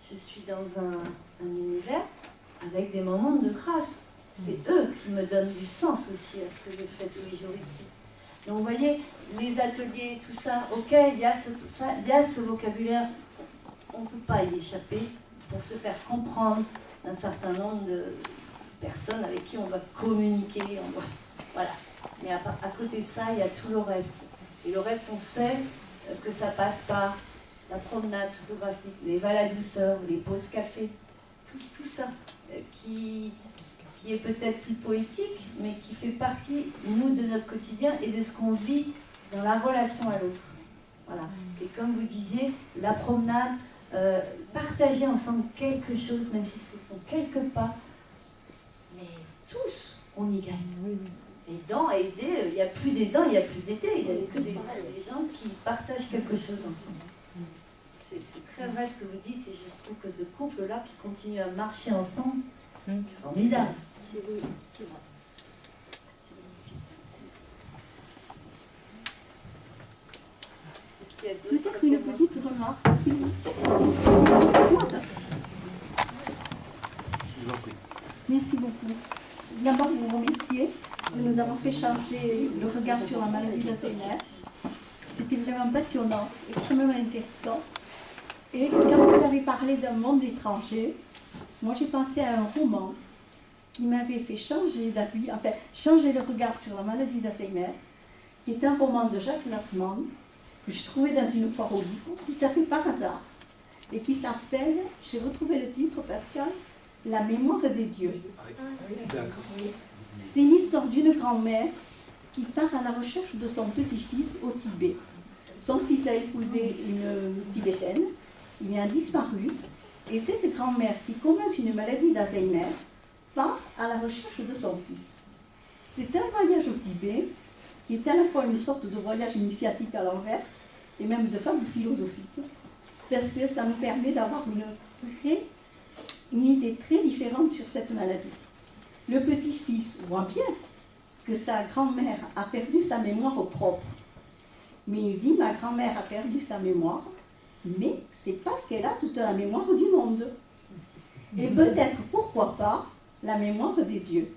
je suis dans un univers avec des moments de grâce. C'est eux qui me donnent du sens aussi à ce que je fais tous les jours ici. Donc, vous voyez, les ateliers, tout ça. Ok, il y a ce vocabulaire. On ne peut pas y échapper. Pour se faire comprendre d'un certain nombre de personne avec qui on doit communiquer, voilà. Mais à côté de ça, il y a tout le reste. Et le reste, on sait que ça passe par la promenade photographique, les balades douceurs, les pauses café, tout ça qui est peut-être plus poétique, mais qui fait partie, nous, de notre quotidien et de ce qu'on vit dans la relation à l'autre. Voilà. Et comme vous disiez, la promenade, partager ensemble quelque chose, même si ce sont quelques pas, mais tous, on y gagne. Aidant, aider, il n'y a plus d'aidants, il n'y a plus d'aider, il n'y a que des gens qui partagent quelque chose ensemble. C'est très vrai ce que vous dites, et je trouve que ce couple-là qui continue à marcher ensemble, c'est formidable. C'est vrai. Est-ce qu'il y a d'autres Peut-être une petite remarque, s'il vous plaît. Merci beaucoup. D'abord, vous remercier de nous avoir fait changer le regard sur la maladie d'Alzheimer. C'était vraiment passionnant, extrêmement intéressant. Et quand vous avez parlé d'un monde étranger, moi j'ai pensé à un roman qui m'avait fait changer d'avis, enfin changer le regard sur la maladie d'Alzheimer, qui est un roman de Jacques Lassmann, que je trouvais dans une foire au livre, tout à fait par hasard, et qui s'appelle, j'ai retrouvé le titre, Pascal, La mémoire des dieux. D'accord. C'est une histoire d'une grand-mère qui part à la recherche de son petit-fils au Tibet. Son fils a épousé une Tibétaine, il a disparu, et cette grand-mère qui commence une maladie d'Alzheimer part à la recherche de son fils. C'est un voyage au Tibet qui est à la fois une sorte de voyage initiatique à l'envers et même de fable philosophique, parce que ça nous permet d'avoir une idée très différente sur cette maladie. Le petit-fils voit bien que sa grand-mère a perdu sa mémoire au propre, mais il dit « ma grand-mère a perdu sa mémoire, mais c'est parce qu'elle a toute la mémoire du monde. Et peut-être, pourquoi pas, la mémoire des dieux. »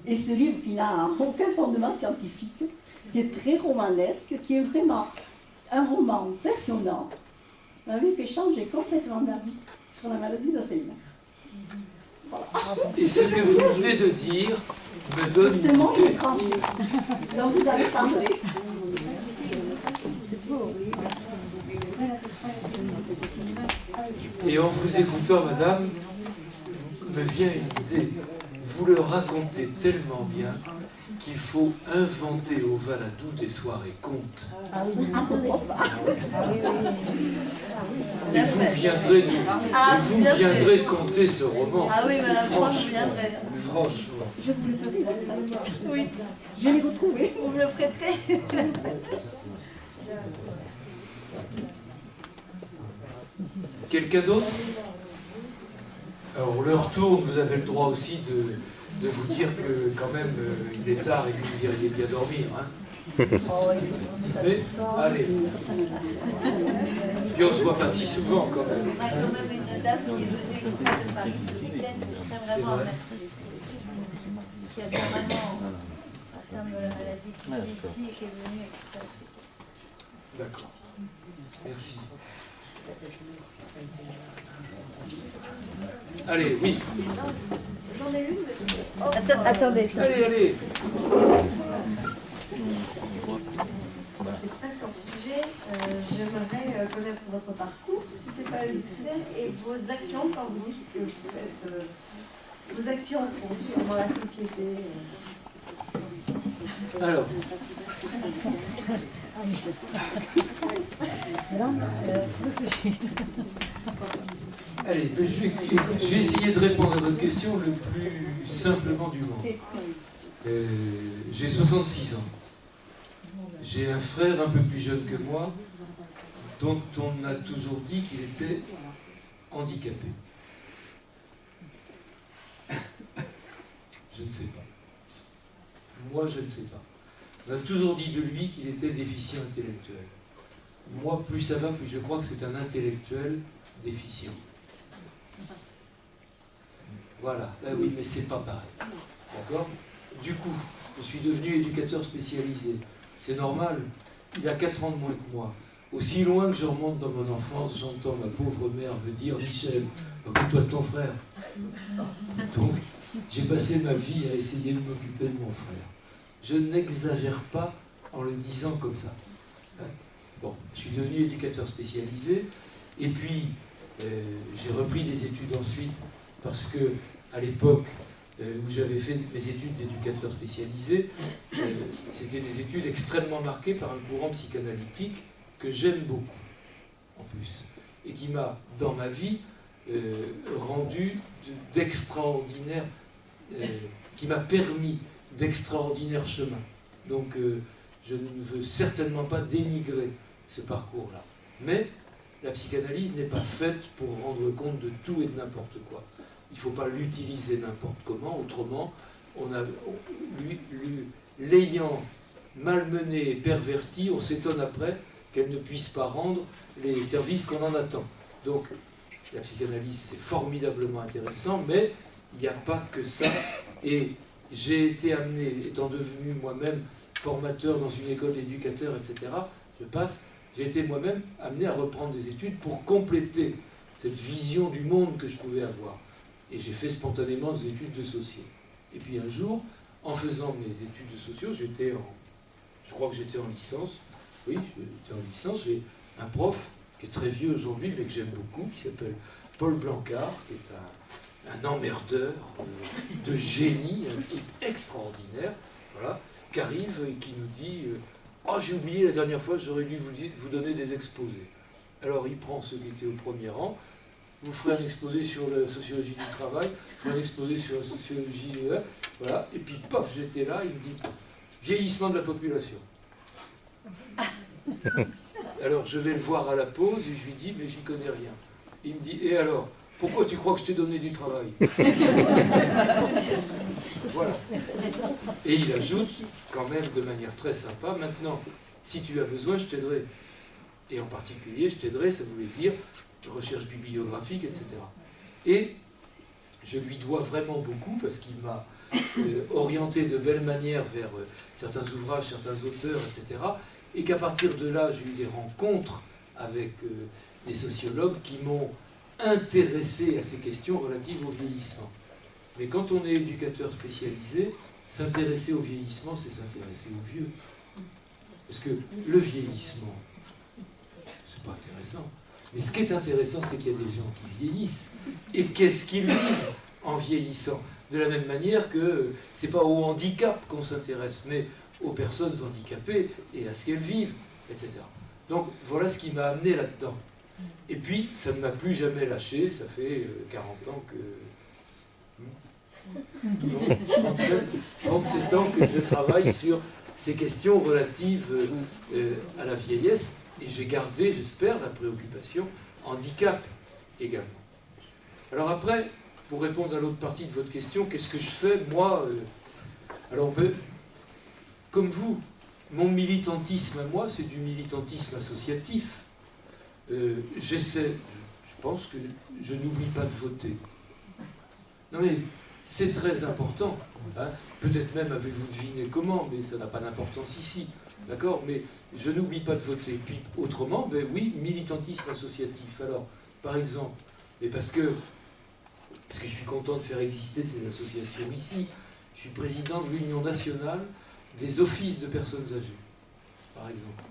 Et ce livre, il n'a aucun fondement scientifique, qui est très romanesque, qui est vraiment un roman passionnant, m'avait fait changer complètement d'avis sur la maladie d'Alzheimer. Voilà. Et ce que vous venez de dire me donne Ce une monde idée. étranger dont vous avez parlé. Et en vous écoutant, madame, me vient une idée. Vous le racontez tellement bien qu'il faut inventer au Valadou des soirées contes. Et vous viendrez conter ce roman. Ah oui, madame, je Franchement. viendrai. Franchement. Je vous le ferai. Oui, Je l'ai retrouvé. vous me le prêterez. Quelqu'un d'autre? Alors, l'heure tourne, vous avez le droit aussi de vous dire que quand même il est tard et que vous iriez bien dormir. Hein. Mais, allez. Puis on se voit pas si souvent quand même. On a quand même une dame qui est venue exprès de Paris ce week-end, que je tiens vraiment à remercier. Qui a vraiment atteint de la maladie, qui est ici et qui est venue exprès ce week-end. D'accord. Merci. Allez, oui. J'en ai une, mais Attendez. Allez, allez. C'est presque hors sujet. J'aimerais connaître votre parcours, si c'est pas nécessaire, et vos actions quand vous dites que vous faites vos actions pour vivre dans la société. Alors. Allez, je vais essayer de répondre à votre question le plus simplement du monde. J'ai 66 ans. J'ai un frère un peu plus jeune que moi, dont on a toujours dit qu'il était handicapé. Je ne sais pas. Moi, je ne sais pas. On a toujours dit de lui qu'il était déficient intellectuel. Moi, plus ça va, plus je crois que c'est un intellectuel déficient. Voilà. Ben oui, mais c'est pas pareil. D'accord? Du coup, je suis devenu éducateur spécialisé. C'est normal. Il a 4 ans de moins que moi. aussi loin que je remonte dans mon enfance, j'entends ma pauvre mère me dire « Michel, occupe-toi de ton frère ». Donc, j'ai passé ma vie à essayer de m'occuper de mon frère. Je n'exagère pas en le disant comme ça. Bon, je suis devenu éducateur spécialisé, et puis j'ai repris des études ensuite, parce que à l'époque où j'avais fait mes études d'éducateur spécialisé, c'était des études extrêmement marquées par un courant psychanalytique que j'aime beaucoup, en plus, et qui m'a, dans ma vie, rendu d'extraordinaires, qui m'a permis d'extraordinaires chemins. Donc je ne veux certainement pas dénigrer ce parcours-là. Mais la psychanalyse n'est pas faite pour rendre compte de tout et de n'importe quoi. Il ne faut pas l'utiliser n'importe comment, autrement, l'ayant malmenée et pervertie, on s'étonne après qu'elle ne puisse pas rendre les services qu'on en attend. Donc, la psychanalyse, c'est formidablement intéressant, mais il n'y a pas que ça. Et j'ai été amené, étant devenu moi-même formateur dans une école d'éducateurs, etc., j'ai été moi-même amené à reprendre des études pour compléter cette vision du monde que je pouvais avoir. Et j'ai fait spontanément des études de sociaux. Et puis un jour, en faisant mes études de sociaux, je crois que j'étais en licence. Oui, j'étais en licence. J'ai un prof qui est très vieux aujourd'hui, mais que j'aime beaucoup, qui s'appelle Paul Blancard, qui est un emmerdeur de génie, un type extraordinaire, voilà, qui arrive et qui nous dit « Oh, j'ai oublié la dernière fois, j'aurais dû vous donner des exposés. » Alors il prend ceux qui étaient au premier rang, vous ferez un exposé sur la sociologie du travail, vous ferez un exposé sur la sociologie, voilà, et puis paf, j'étais là, il me dit « Vieillissement de la population ». Alors je vais le voir à la pause et je lui dis « Mais j'y connais rien ». Il me dit « Et alors, pourquoi tu crois que je t'ai donné du travail ?» Voilà. Et il ajoute, quand même de manière très sympa, « Maintenant, si tu as besoin, je t'aiderai. » Et en particulier, je t'aiderai, ça voulait dire recherche bibliographique, etc. Et je lui dois vraiment beaucoup, parce qu'il m'a orienté de belle manière vers certains ouvrages, certains auteurs, etc. Et qu'à partir de là, j'ai eu des rencontres avec des sociologues qui m'ont intéressé à ces questions relatives au vieillissement. Mais quand on est éducateur spécialisé, s'intéresser au vieillissement, c'est s'intéresser aux vieux. Parce que le vieillissement, c'est pas intéressant. Mais ce qui est intéressant, c'est qu'il y a des gens qui vieillissent. Et qu'est-ce qu'ils vivent en vieillissant? De la même manière que c'est pas au handicap qu'on s'intéresse, mais aux personnes handicapées et à ce qu'elles vivent, etc. Donc voilà ce qui m'a amené là-dedans. Et puis, ça ne m'a plus jamais lâché, ça fait 40 ans que... 37 ans que je travaille sur ces questions relatives à la vieillesse, et j'ai gardé, j'espère, la préoccupation handicap également. Alors après, pour répondre à l'autre partie de votre question, qu'est-ce que je fais, moi Alors, comme vous, mon militantisme à moi, c'est du militantisme associatif. J'essaie, je pense que je n'oublie pas de voter. Non mais, c'est très important. Hein. Peut-être même avez-vous deviné comment, mais ça n'a pas d'importance ici. D'accord? Mais je n'oublie pas de voter. Puis autrement, ben oui, militantisme associatif. Alors, par exemple, et parce que je suis content de faire exister ces associations ici, je suis président de l'Union nationale des offices de personnes âgées, par exemple.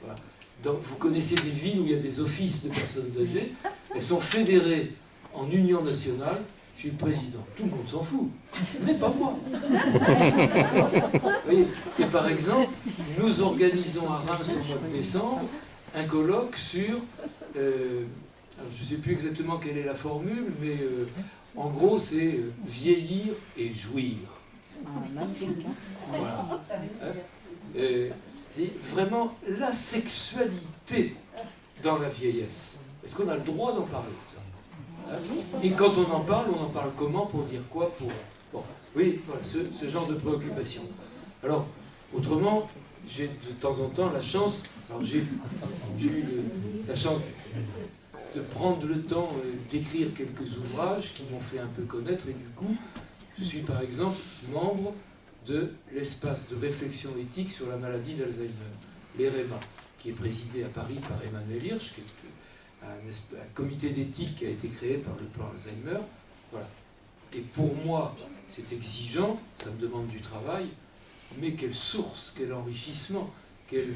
Voilà. Donc, vous connaissez des villes où il y a des offices de personnes âgées, elles sont fédérées en Union nationale. Je suis le président. Tout le monde s'en fout, mais pas moi. Et par exemple, nous organisons à Reims au mois de décembre un colloque sur... je ne sais plus exactement quelle est la formule, mais en gros, c'est vieillir et jouir. Voilà. C'est vraiment la sexualité dans la vieillesse. Est-ce qu'on a le droit d'en parler de ça? Et quand on en parle comment, pour dire quoi, pour... Bon, oui, voilà, ce genre de préoccupation. Alors, autrement, j'ai de temps en temps la chance, alors j'ai eu la chance de prendre le temps d'écrire quelques ouvrages qui m'ont fait un peu connaître, et du coup, je suis par exemple membre de l'espace de réflexion éthique sur la maladie d'Alzheimer. l'EREMA, qui est présidé à Paris par Emmanuel Hirsch, qui est un comité d'éthique qui a été créé par le plan Alzheimer. Voilà. Et pour moi, c'est exigeant, ça me demande du travail, mais quelle source, quel enrichissement, c'est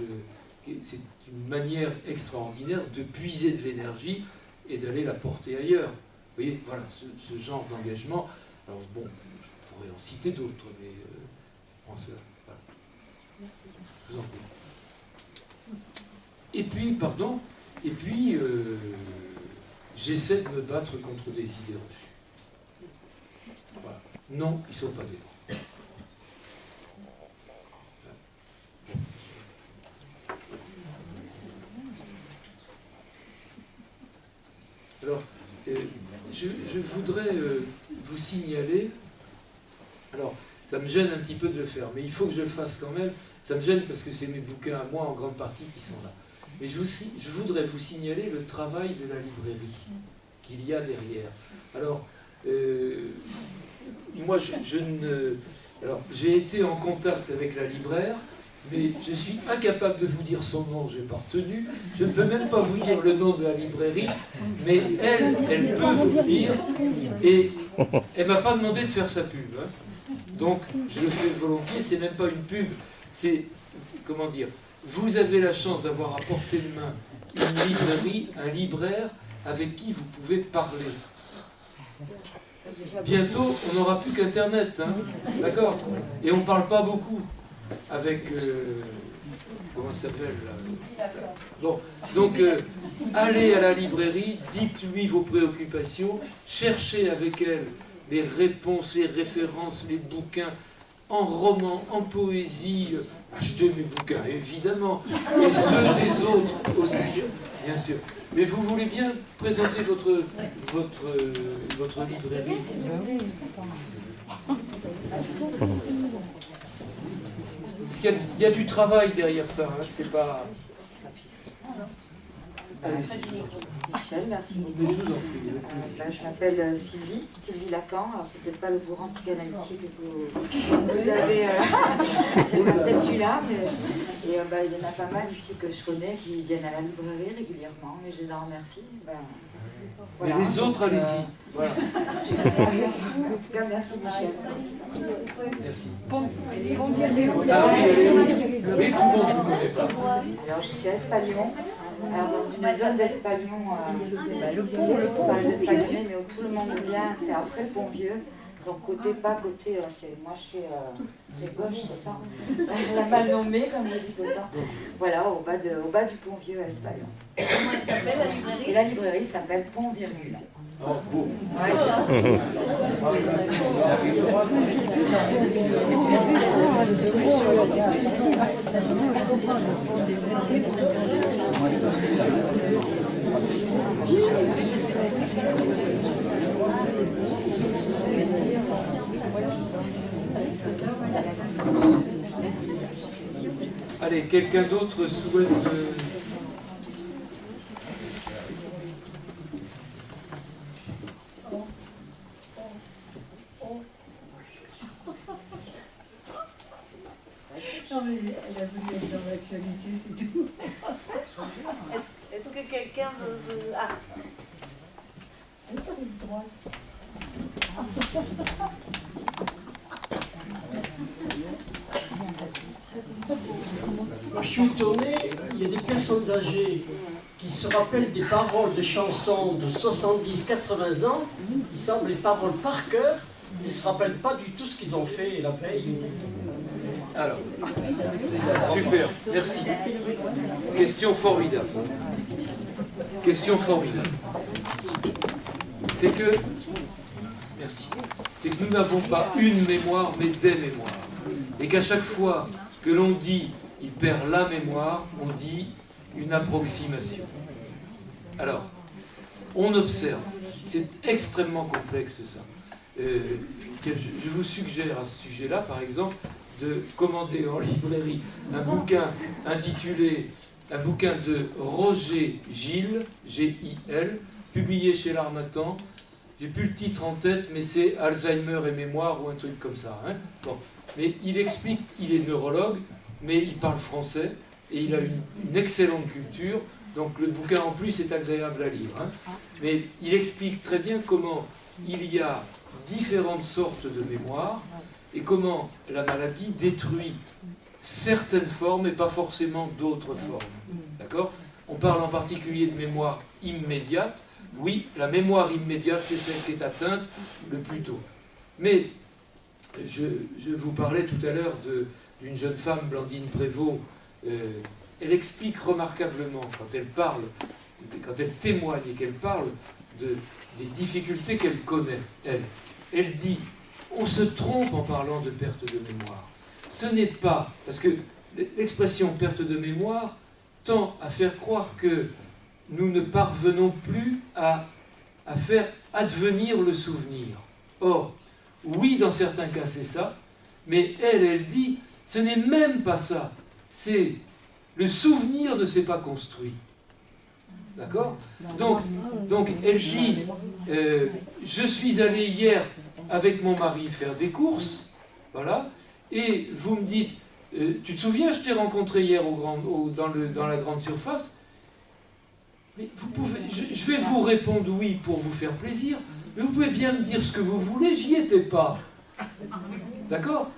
une manière extraordinaire de puiser de l'énergie et d'aller la porter ailleurs. Vous voyez, voilà, ce genre d'engagement. Alors bon, je pourrais en citer d'autres, mais je pense voilà. Je vous en prie. Et puis, j'essaie de me battre contre des idées reçues. Voilà. Non, ils ne sont pas des bons. Alors, je voudrais vous signaler, alors ça me gêne un petit peu de le faire, mais il faut que je le fasse quand même, ça me gêne parce que c'est mes bouquins à moi en grande partie qui sont là. Mais je voudrais vous signaler le travail de la librairie qu'il y a derrière. Alors, moi alors, j'ai été en contact avec la libraire, mais je suis incapable de vous dire son nom, je n'ai pas retenu. Je ne peux même pas vous dire le nom de la librairie, mais elle peut vous le dire. Et elle ne m'a pas demandé de faire sa pub. Hein. Donc, je le fais volontiers, c'est même pas une pub. C'est, comment dire, vous avez la chance d'avoir à portée de main une librairie, un libraire avec qui vous pouvez parler. Bientôt, on n'aura plus qu'Internet, hein, d'accord? Et on ne parle pas beaucoup avec... comment ça s'appelle là? Bon, donc, allez à la librairie, dites-lui vos préoccupations, cherchez avec elle les réponses, les références, les bouquins, en roman, en poésie, achetez mes bouquins, évidemment, et ceux des autres aussi, bien sûr. Mais vous voulez bien présenter votre librairie? Parce qu'il y a du travail derrière ça, hein, c'est pas... Michel, merci beaucoup. Je m'appelle Sylvie Lacan. Alors c'est peut-être pas le courant psychanalytique que vous avez, c'est peut-être celui-là, mais il y en a pas mal ici que je connais qui viennent à la librairie régulièrement, et je les en remercie. Voilà. Mais les autres, allez-y. Voilà. En tout cas, merci Michel. Merci. Bon, oui, tout le monde ne connaît pas. Alors je suis à Espalion. Alors dans une zone d'Espalion, pas les Espagnolais, mais où tout le monde vient, c'est après le Pont-Vieux. Donc côté, moi je suis gauche, c'est ça? La mal nommée, comme vous dites autant. Voilà, au bas du Pont-Vieux à Espalion. Comment elle s'appelle la librairie? Et la librairie s'appelle Pont Virgule. Oh, beau. Ouais, Allez, quelqu'un d'autre souhaite... Non mais elle a voulu être dans l'actualité, c'est tout. Est-ce que quelqu'un veut... Ah. Elle arrive droite. Je suis étonné, il y a des personnes âgées qui se rappellent des paroles de chansons de 70-80 ans, ils savent les paroles par cœur, et ne se rappellent pas du tout ce qu'ils ont fait la veille. Alors, super, merci. Question formidable. Question formidable. C'est que, merci, c'est que nous n'avons pas une mémoire, mais des mémoires. Et qu'à chaque fois que l'on dit « il perd la mémoire », on dit une approximation. Alors, on observe, c'est extrêmement complexe ça. Je vous suggère à ce sujet-là, par exemple, de commander en librairie un bouquin intitulé, un bouquin de Roger Gilles, G-I-L, publié chez l'Harmattan. J'ai plus le titre en tête, mais c'est Alzheimer et mémoire ou un truc comme ça. Hein. Bon. Mais il explique, il est neurologue, mais il parle français, et il a une excellente culture, donc le bouquin en plus est agréable à lire. Hein. Mais il explique très bien comment il y a différentes sortes de mémoire et comment la maladie détruit certaines formes et pas forcément d'autres formes. D'accord ? On parle en particulier de mémoire immédiate. Oui, la mémoire immédiate, c'est celle qui est atteinte le plus tôt. Mais je vous parlais tout à l'heure d'une jeune femme, Blandine Prévost. Elle explique remarquablement, quand elle parle, quand elle témoigne et qu'elle parle des difficultés qu'elle connaît, elle dit, on se trompe en parlant de perte de mémoire. Ce n'est pas, parce que l'expression perte de mémoire tend à faire croire que nous ne parvenons plus à faire advenir le souvenir. Or, oui, dans certains cas, c'est ça, mais elle dit, ce n'est même pas ça. C'est le souvenir ne s'est pas construit. D'accord ? Donc, elle dit, je suis allé hier avec mon mari faire des courses, voilà, et vous me dites, tu te souviens, je t'ai rencontré hier dans la grande surface. Mais vous pouvez, je vais vous répondre oui pour vous faire plaisir, mais vous pouvez bien me dire ce que vous voulez, j'y étais pas. D'accord ?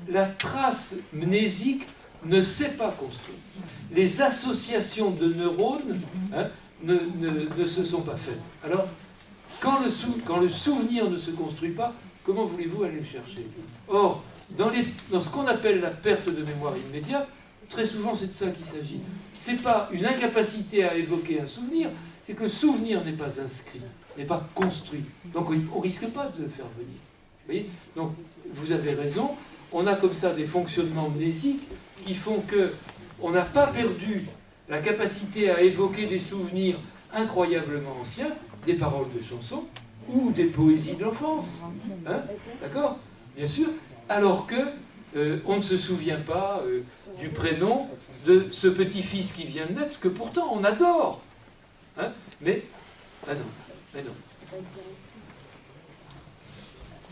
La trace mnésique ne s'est pas construite. Les associations de neurones ne se sont pas faites. Alors, quand le souvenir ne se construit pas, comment voulez-vous aller le chercher ? Or, dans ce qu'on appelle la perte de mémoire immédiate, très souvent c'est de ça qu'il s'agit. Ce n'est pas une incapacité à évoquer un souvenir, c'est que le souvenir n'est pas inscrit, n'est pas construit. Donc on ne risque pas de le faire venir. Vous voyez ? Donc vous avez raison, on a comme ça des fonctionnements mnésiques qui font qu'on n'a pas perdu la capacité à évoquer des souvenirs incroyablement anciens, des paroles de chansons ou des poésies de l'enfance. Hein ? D'accord ? Bien sûr. Alors que on ne se souvient pas du prénom de ce petit-fils qui vient de naître, que pourtant on adore. Hein ? Mais non.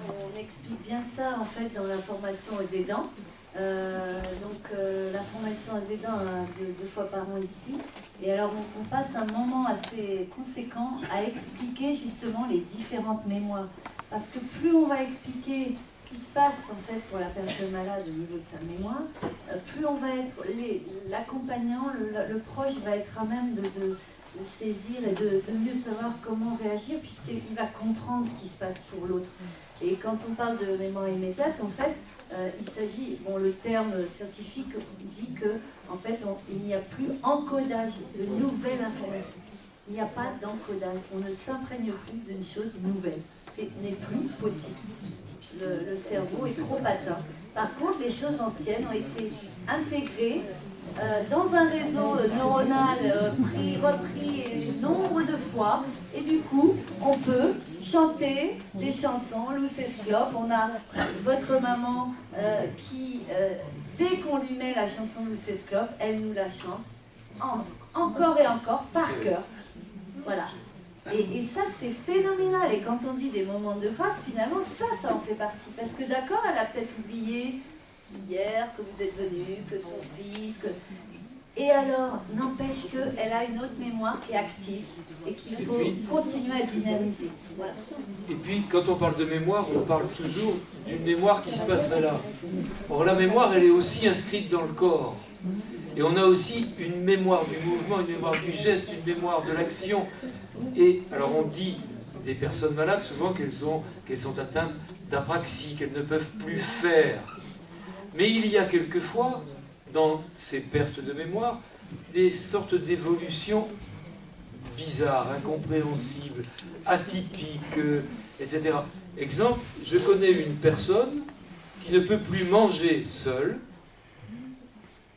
On explique bien ça en fait dans la formation aux aidants. La formation aux aidants deux fois par an ici. Et alors on passe un moment assez conséquent à expliquer justement les différentes mémoires. Parce que plus on va expliquer ce qui se passe en fait pour la personne malade au niveau de sa mémoire, plus on va être, l'accompagnant, le proche va être à même de saisir et de mieux savoir comment réagir puisqu'il va comprendre ce qui se passe pour l'autre. Et quand on parle de mémoire immédiate, en fait, il s'agit, le terme scientifique dit que en fait, il n'y a plus encodage de nouvelles informations. Il n'y a pas d'encodage. On ne s'imprègne plus d'une chose nouvelle. Ce n'est plus possible. Le cerveau est trop atteint. Par contre, les choses anciennes ont été intégrées dans un réseau neuronal repris nombre de fois. Et du coup, on peut chanter des chansons, Loose Esclope. On a votre maman qui, dès qu'on lui met la chanson Loose Esclope, elle nous la chante encore et encore, par cœur. Voilà. Et ça, c'est phénoménal. Et quand on dit des moments de grâce, finalement, ça en fait partie. Parce que d'accord, elle a peut-être oublié hier que vous êtes venu, que son fils, que... Et alors, n'empêche qu'elle a une autre mémoire qui est active et qu'il faut continuer à dynamiser. Voilà. Et puis, quand on parle de mémoire, on parle toujours d'une mémoire qui se passerait là. Or, la mémoire, elle est aussi inscrite dans le corps. Et on a aussi une mémoire du mouvement, une mémoire du geste, une mémoire de l'action. Et alors on dit des personnes malades souvent qu'elles sont atteintes d'apraxie, qu'elles ne peuvent plus faire. Mais il y a quelquefois, dans ces pertes de mémoire, des sortes d'évolutions bizarres, incompréhensibles, atypiques, etc. Exemple, je connais une personne qui ne peut plus manger seule,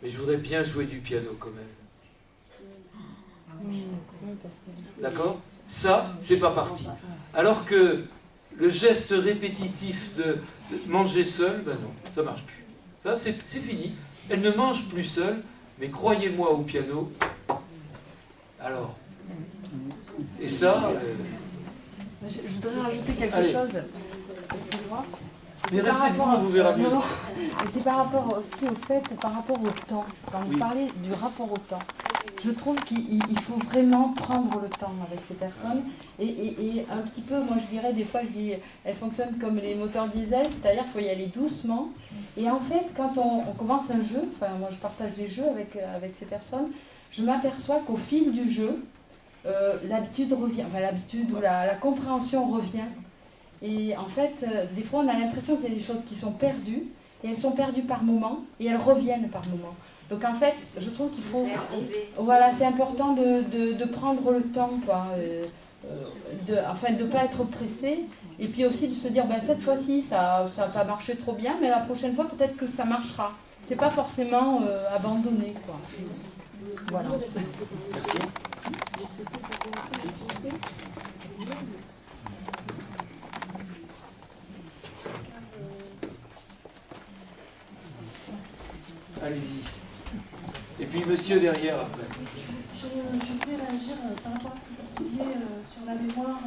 mais je voudrais bien jouer du piano quand même. D'accord ? Ça, c'est pas parti. Alors que le geste répétitif de manger seul, ben non, ça marche plus. Ça, c'est fini. Elle ne mange plus seule, mais croyez-moi au piano. Alors. Et ça... Je voudrais rajouter quelque chose. Excuse-moi. Mais c'est par restez debout, rapport on vous verra mieux. non, mais c'est par rapport aussi au fait, par rapport au temps. Quand vous Oui. parlez du rapport au temps, je trouve qu'il faut vraiment prendre le temps avec ces personnes. Et un petit peu, moi je dirais, des fois je dis, elles fonctionnent comme les moteurs diesel, c'est-à-dire qu'il faut y aller doucement. Et en fait, quand on commence un jeu, enfin moi je partage des jeux avec ces personnes, je m'aperçois qu'au fil du jeu, l'habitude revient, enfin l'habitude ou la compréhension revient. Et en fait, des fois on a l'impression qu'il y a des choses qui sont perdues, et elles sont perdues par moment, et elles reviennent par moment. Donc en fait, je trouve qu'il faut... Voilà, c'est important de prendre le temps, quoi. Enfin, de ne pas être pressé, et puis aussi de se dire, ben, cette fois-ci, ça n'a pas marché trop bien, mais la prochaine fois, peut-être que ça marchera. C'est pas forcément abandonné, quoi. Voilà. Merci. Allez-y. Et puis monsieur derrière après. Je voulais réagir par rapport à ce que vous disiez sur la mémoire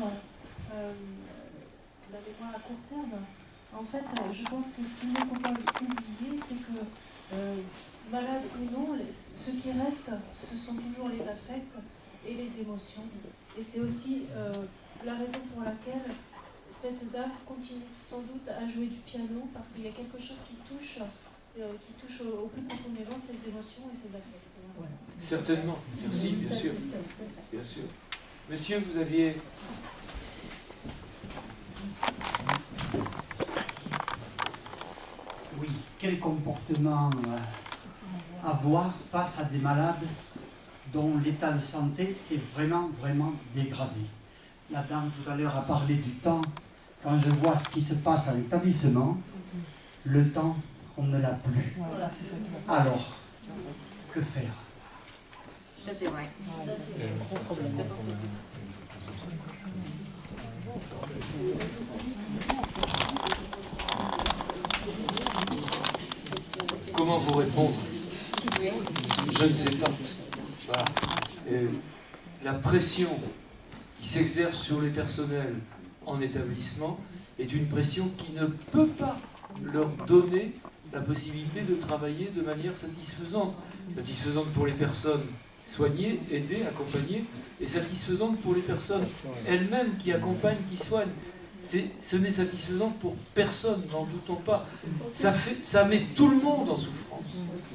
à court terme. En fait, je pense que ce qu'il ne faut pas oublier, c'est que malade ou non, ce qui reste, ce sont toujours les affects et les émotions. Et c'est aussi la raison pour laquelle cette dame continue sans doute à jouer du piano, parce qu'il y a quelque chose qui touche au plus profondément ses émotions et ses affects. Certainement, merci, bien sûr. Bien sûr. Monsieur, vous aviez... Oui, quel comportement avoir face à des malades dont l'état de santé s'est vraiment dégradé. La dame tout à l'heure a parlé du temps. Quand je vois ce qui se passe à l'établissement, le temps, on ne l'a plus. Alors, que faire? Ça c'est vrai. Comment vous répondre? Je ne sais pas. Voilà. La pression qui s'exerce sur les personnels en établissement est une pression qui ne peut pas leur donner la possibilité de travailler de manière satisfaisante. Satisfaisante pour les personnes soignées, aidées, accompagnées, et satisfaisante pour les personnes elles-mêmes qui accompagnent, qui soignent. Ce n'est satisfaisant pour personne, n'en doutons pas. Ça met tout le monde en souffrance.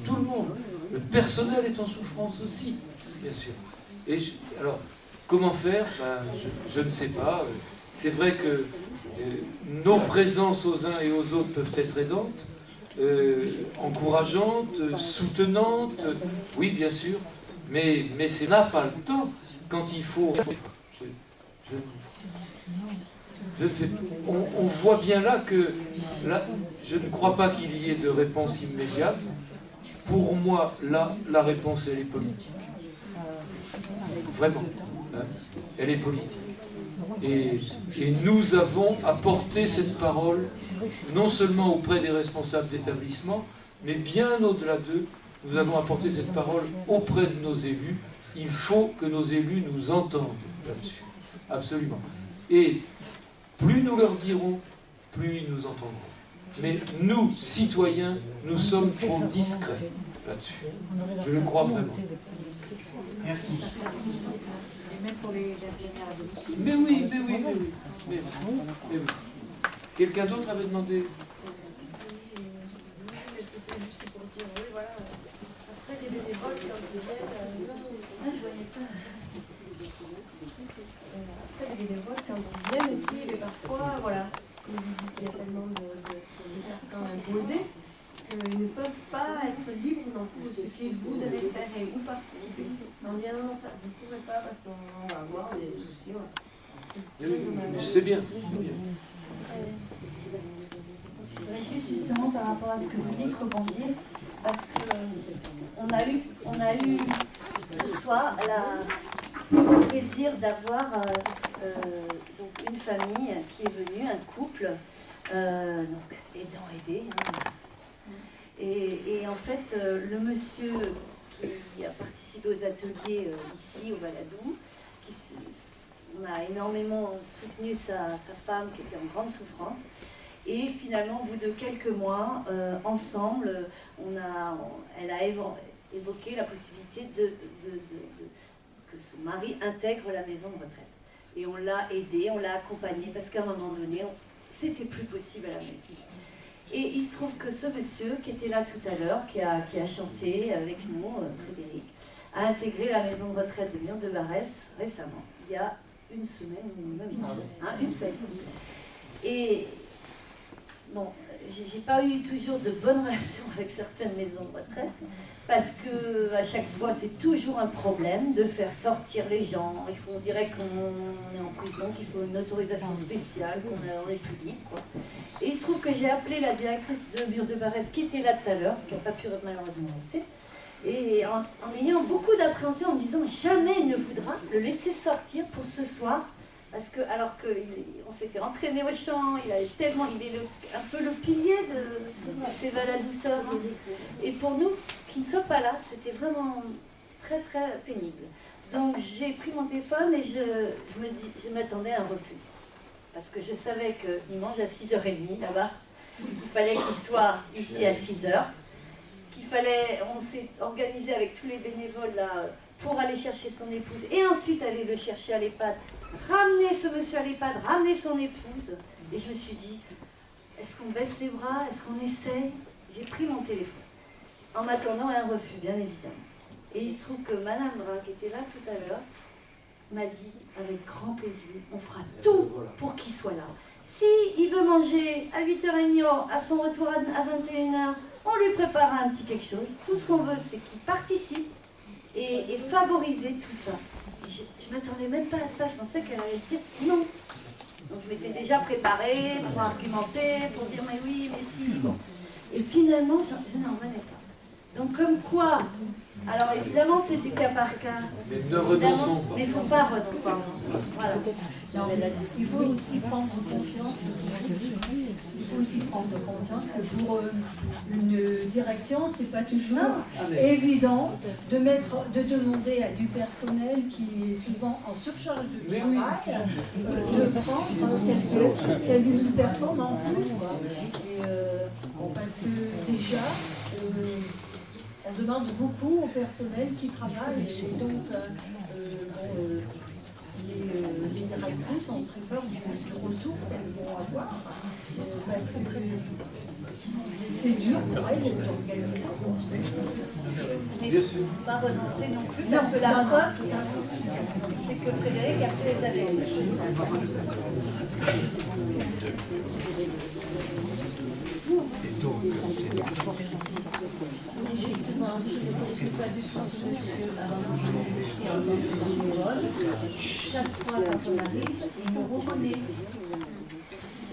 Tout le monde. Le personnel est en souffrance aussi, bien sûr. Et alors, comment faire? Je ne sais pas. C'est vrai que nos présences aux uns et aux autres peuvent être aidantes, encourageantes, soutenantes, oui, bien sûr, mais c'est là pas le temps quand il faut... Je ne sais pas. On voit bien là que là, je ne crois pas qu'il y ait de réponse immédiate. Pour moi, là, la réponse, elle est politique. Vraiment. Hein, elle est politique. Et nous avons apporté cette parole, non seulement auprès des responsables d'établissement, mais bien au-delà d'eux, nous avons apporté cette parole auprès de nos élus. Il faut que nos élus nous entendent là-dessus. Absolument. Et plus nous leur dirons, plus ils nous entendront. Mais nous, citoyens, nous sommes trop discrets là-dessus. Je le crois vraiment. Merci. Et même pour les infirmières à domicile. Mais oui. Quelqu'un d'autre avait demandé? C'était juste pour dire, oui, voilà. Après, les bénévoles, quand ils viennent, après, les bénévoles, quand ils viennent aussi, mais parfois, voilà, comme je dis, il y a tellement de carcans imposés qu'ils ne peuvent pas être libres non plus de ce qu'ils voudraient faire et où participer. En disant, non, ça, vous ne pouvez pas parce qu'on va avoir des soucis. C'est bien. Je voudrais juste justement par rapport à ce que vous dites rebondir, parce que on a eu ce soir le plaisir d'avoir donc une famille qui est venue, un couple, donc aidé. Et en fait, le monsieur qui a participé aux ateliers ici au Valadou, on a énormément soutenu sa femme qui était en grande souffrance. Et finalement, au bout de quelques mois, ensemble, elle a évoqué la possibilité que son mari intègre la maison de retraite. Et on l'a aidé, on l'a accompagné, parce qu'à un moment donné, c'était plus possible à la maison. Et il se trouve que ce monsieur qui était là tout à l'heure, qui a chanté avec nous, Frédéric, a intégré la maison de retraite de Mur-de-Barès récemment, il y a une semaine, même une semaine. Et bon, j'ai pas eu toujours de bonnes relations avec certaines maisons de retraite, parce que à chaque fois c'est toujours un problème de faire sortir les gens. On dirait qu'on est en prison, qu'il faut une autorisation spéciale, qu'on est plus libre, quoi. Et il se trouve que j'ai appelé la directrice de Mur-de-Barès qui était là tout à l'heure, qui n'a pas pu malheureusement rester, et en ayant beaucoup d'appréhension, en me disant jamais il ne voudra le laisser sortir pour ce soir. Parce que, alors qu'on s'était entraîné au chant, il est un peu le pilier de C'est va la douceur. Hein. Et pour nous, qui ne soit pas là, c'était vraiment très très pénible. Donc j'ai pris mon téléphone et je m'attendais à un refus. Parce que je savais qu'il mange à 6h30 là-bas, qu'il fallait qu'il soit ici à 6h, on s'est organisé avec tous les bénévoles là pour aller chercher son épouse et ensuite aller le chercher à l'EHPAD, ramener ce monsieur à l'EHPAD, ramener son épouse. Et je me suis dit, est-ce qu'on baisse les bras, est-ce qu'on essaye? J'ai pris mon téléphone, en m'attendant à un refus, bien évidemment. Et il se trouve que Madame Brun, qui était là tout à l'heure, m'a dit, avec grand plaisir, on fera tout pour qu'il soit là. S'il veut manger à 8h30, à son retour à 21h, on lui prépare un petit quelque chose. Tout ce qu'on veut, c'est qu'il participe et favoriser tout ça. Et je ne m'attendais même pas à ça, je pensais qu'elle allait dire non. Donc je m'étais déjà préparée pour argumenter, pour dire mais oui, mais si. Bon. Et finalement, je n'en revenais pas. Donc comme quoi, alors évidemment c'est du cas par cas. Mais ne renonçons pas. Mais il ne faut pas renoncer. Voilà. Non, il faut aussi prendre conscience que pour une direction, c'est pas toujours évident de demander à du personnel qui est souvent en surcharge de travail de prendre quelques personnes en plus. Et, parce que déjà, on demande beaucoup au personnel qui travaille et donc les directrices ont très peur du retour qu'elles vont avoir parce que c'est dur pour elles d'organiser. Mais il ne faut pas renoncer non plus parce que la preuve, c'est que Frédéric a fait avec les choses. Et donc, chaque fois quand on arrive, il nous reconnaît.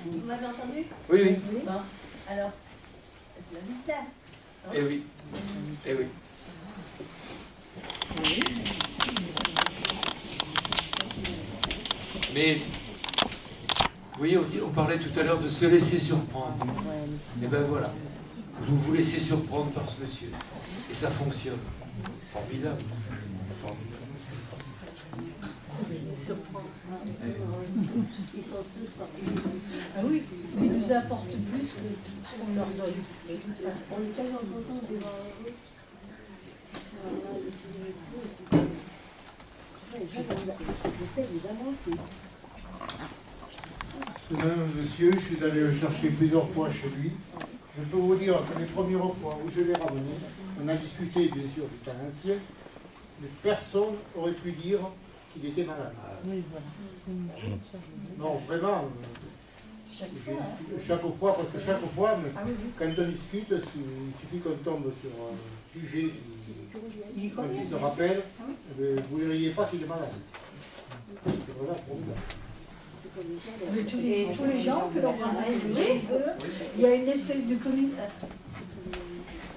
Vous m'avez entendu? Oui, oui. Bon, alors, c'est un mystère. Eh oui. Eh oui. Mais, vous voyez, on parlait tout à l'heure de se laisser surprendre. Et ben voilà. Vous vous laissez surprendre par ce monsieur. Et ça fonctionne. Formidable. Ils sont tous sortis. Ah oui, mais ils nous apportent plus que tout ce qu'on leur donne. De toute façon, on est tellement contents de voir eux. Parce qu'on a le souvenir et tout. Le nous a manqué. Ce même monsieur, je suis allé le chercher plusieurs fois chez lui. Je peux vous dire que les premières fois où je l'ai ramené, on a discuté bien sûr du temps ancien, mais personne n'aurait pu dire qu'il était malade. Non, vraiment. Chaque fois, parce que chaque fois, quand on discute, il suffit qu'on tombe sur un sujet qui se rappelle, vous ne verriez pas qu'il est malade. C'est vraiment formidable. Mais tous les gens que l'on ramène chez eux, il y a une espèce de communication.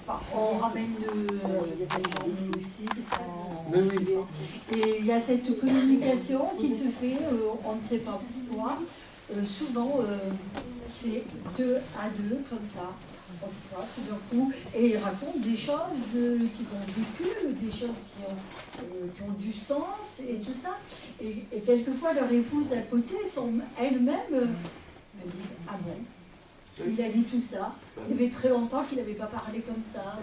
Enfin, on ramène des gens nous aussi qui sont et il y a cette communication qui se fait, on ne sait pas pourquoi. Souvent, c'est 2 à 2 comme ça. On sait pas, tout d'un coup, et ils racontent des choses qu'ils ont vécues, des choses qui ont du sens et tout ça. Et quelquefois, leur épouse à côté sont elles-mêmes me disent ah bon. Il a dit tout ça. Il y avait très longtemps qu'il n'avait pas parlé comme ça.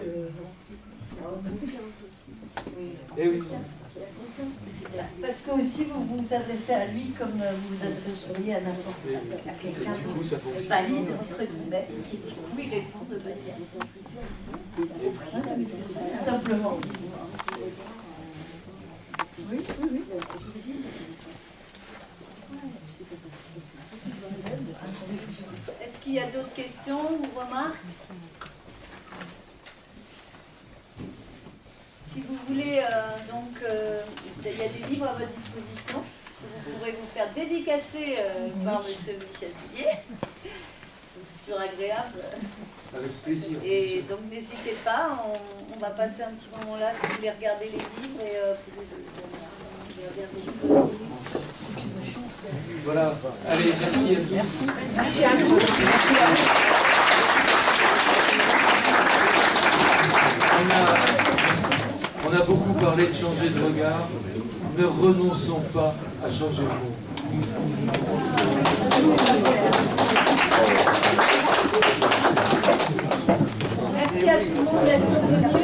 C'est la confiance aussi. Eh oui. C'est la confiance que c'est là. Parce que aussi vous vous adressez à lui comme vous vous adresseriez à n'importe qui, à quelqu'un de valide, entre guillemets, et du coup il répond de manière. Tout simplement. Oui, oui, oui. Est-ce qu'il y a d'autres questions ou remarques? Si vous voulez, il y a des livres à votre disposition. Vous pourrez vous faire dédicacer par M. Michel Billier. Donc c'est toujours agréable. Avec plaisir. Et donc n'hésitez pas, on va passer un petit moment là si vous voulez regarder les livres et Voilà, allez, merci à tous. Merci à vous. On a beaucoup parlé de changer de regard. Ne renonçons pas à changer le monde. Merci à tout le monde d'être venu.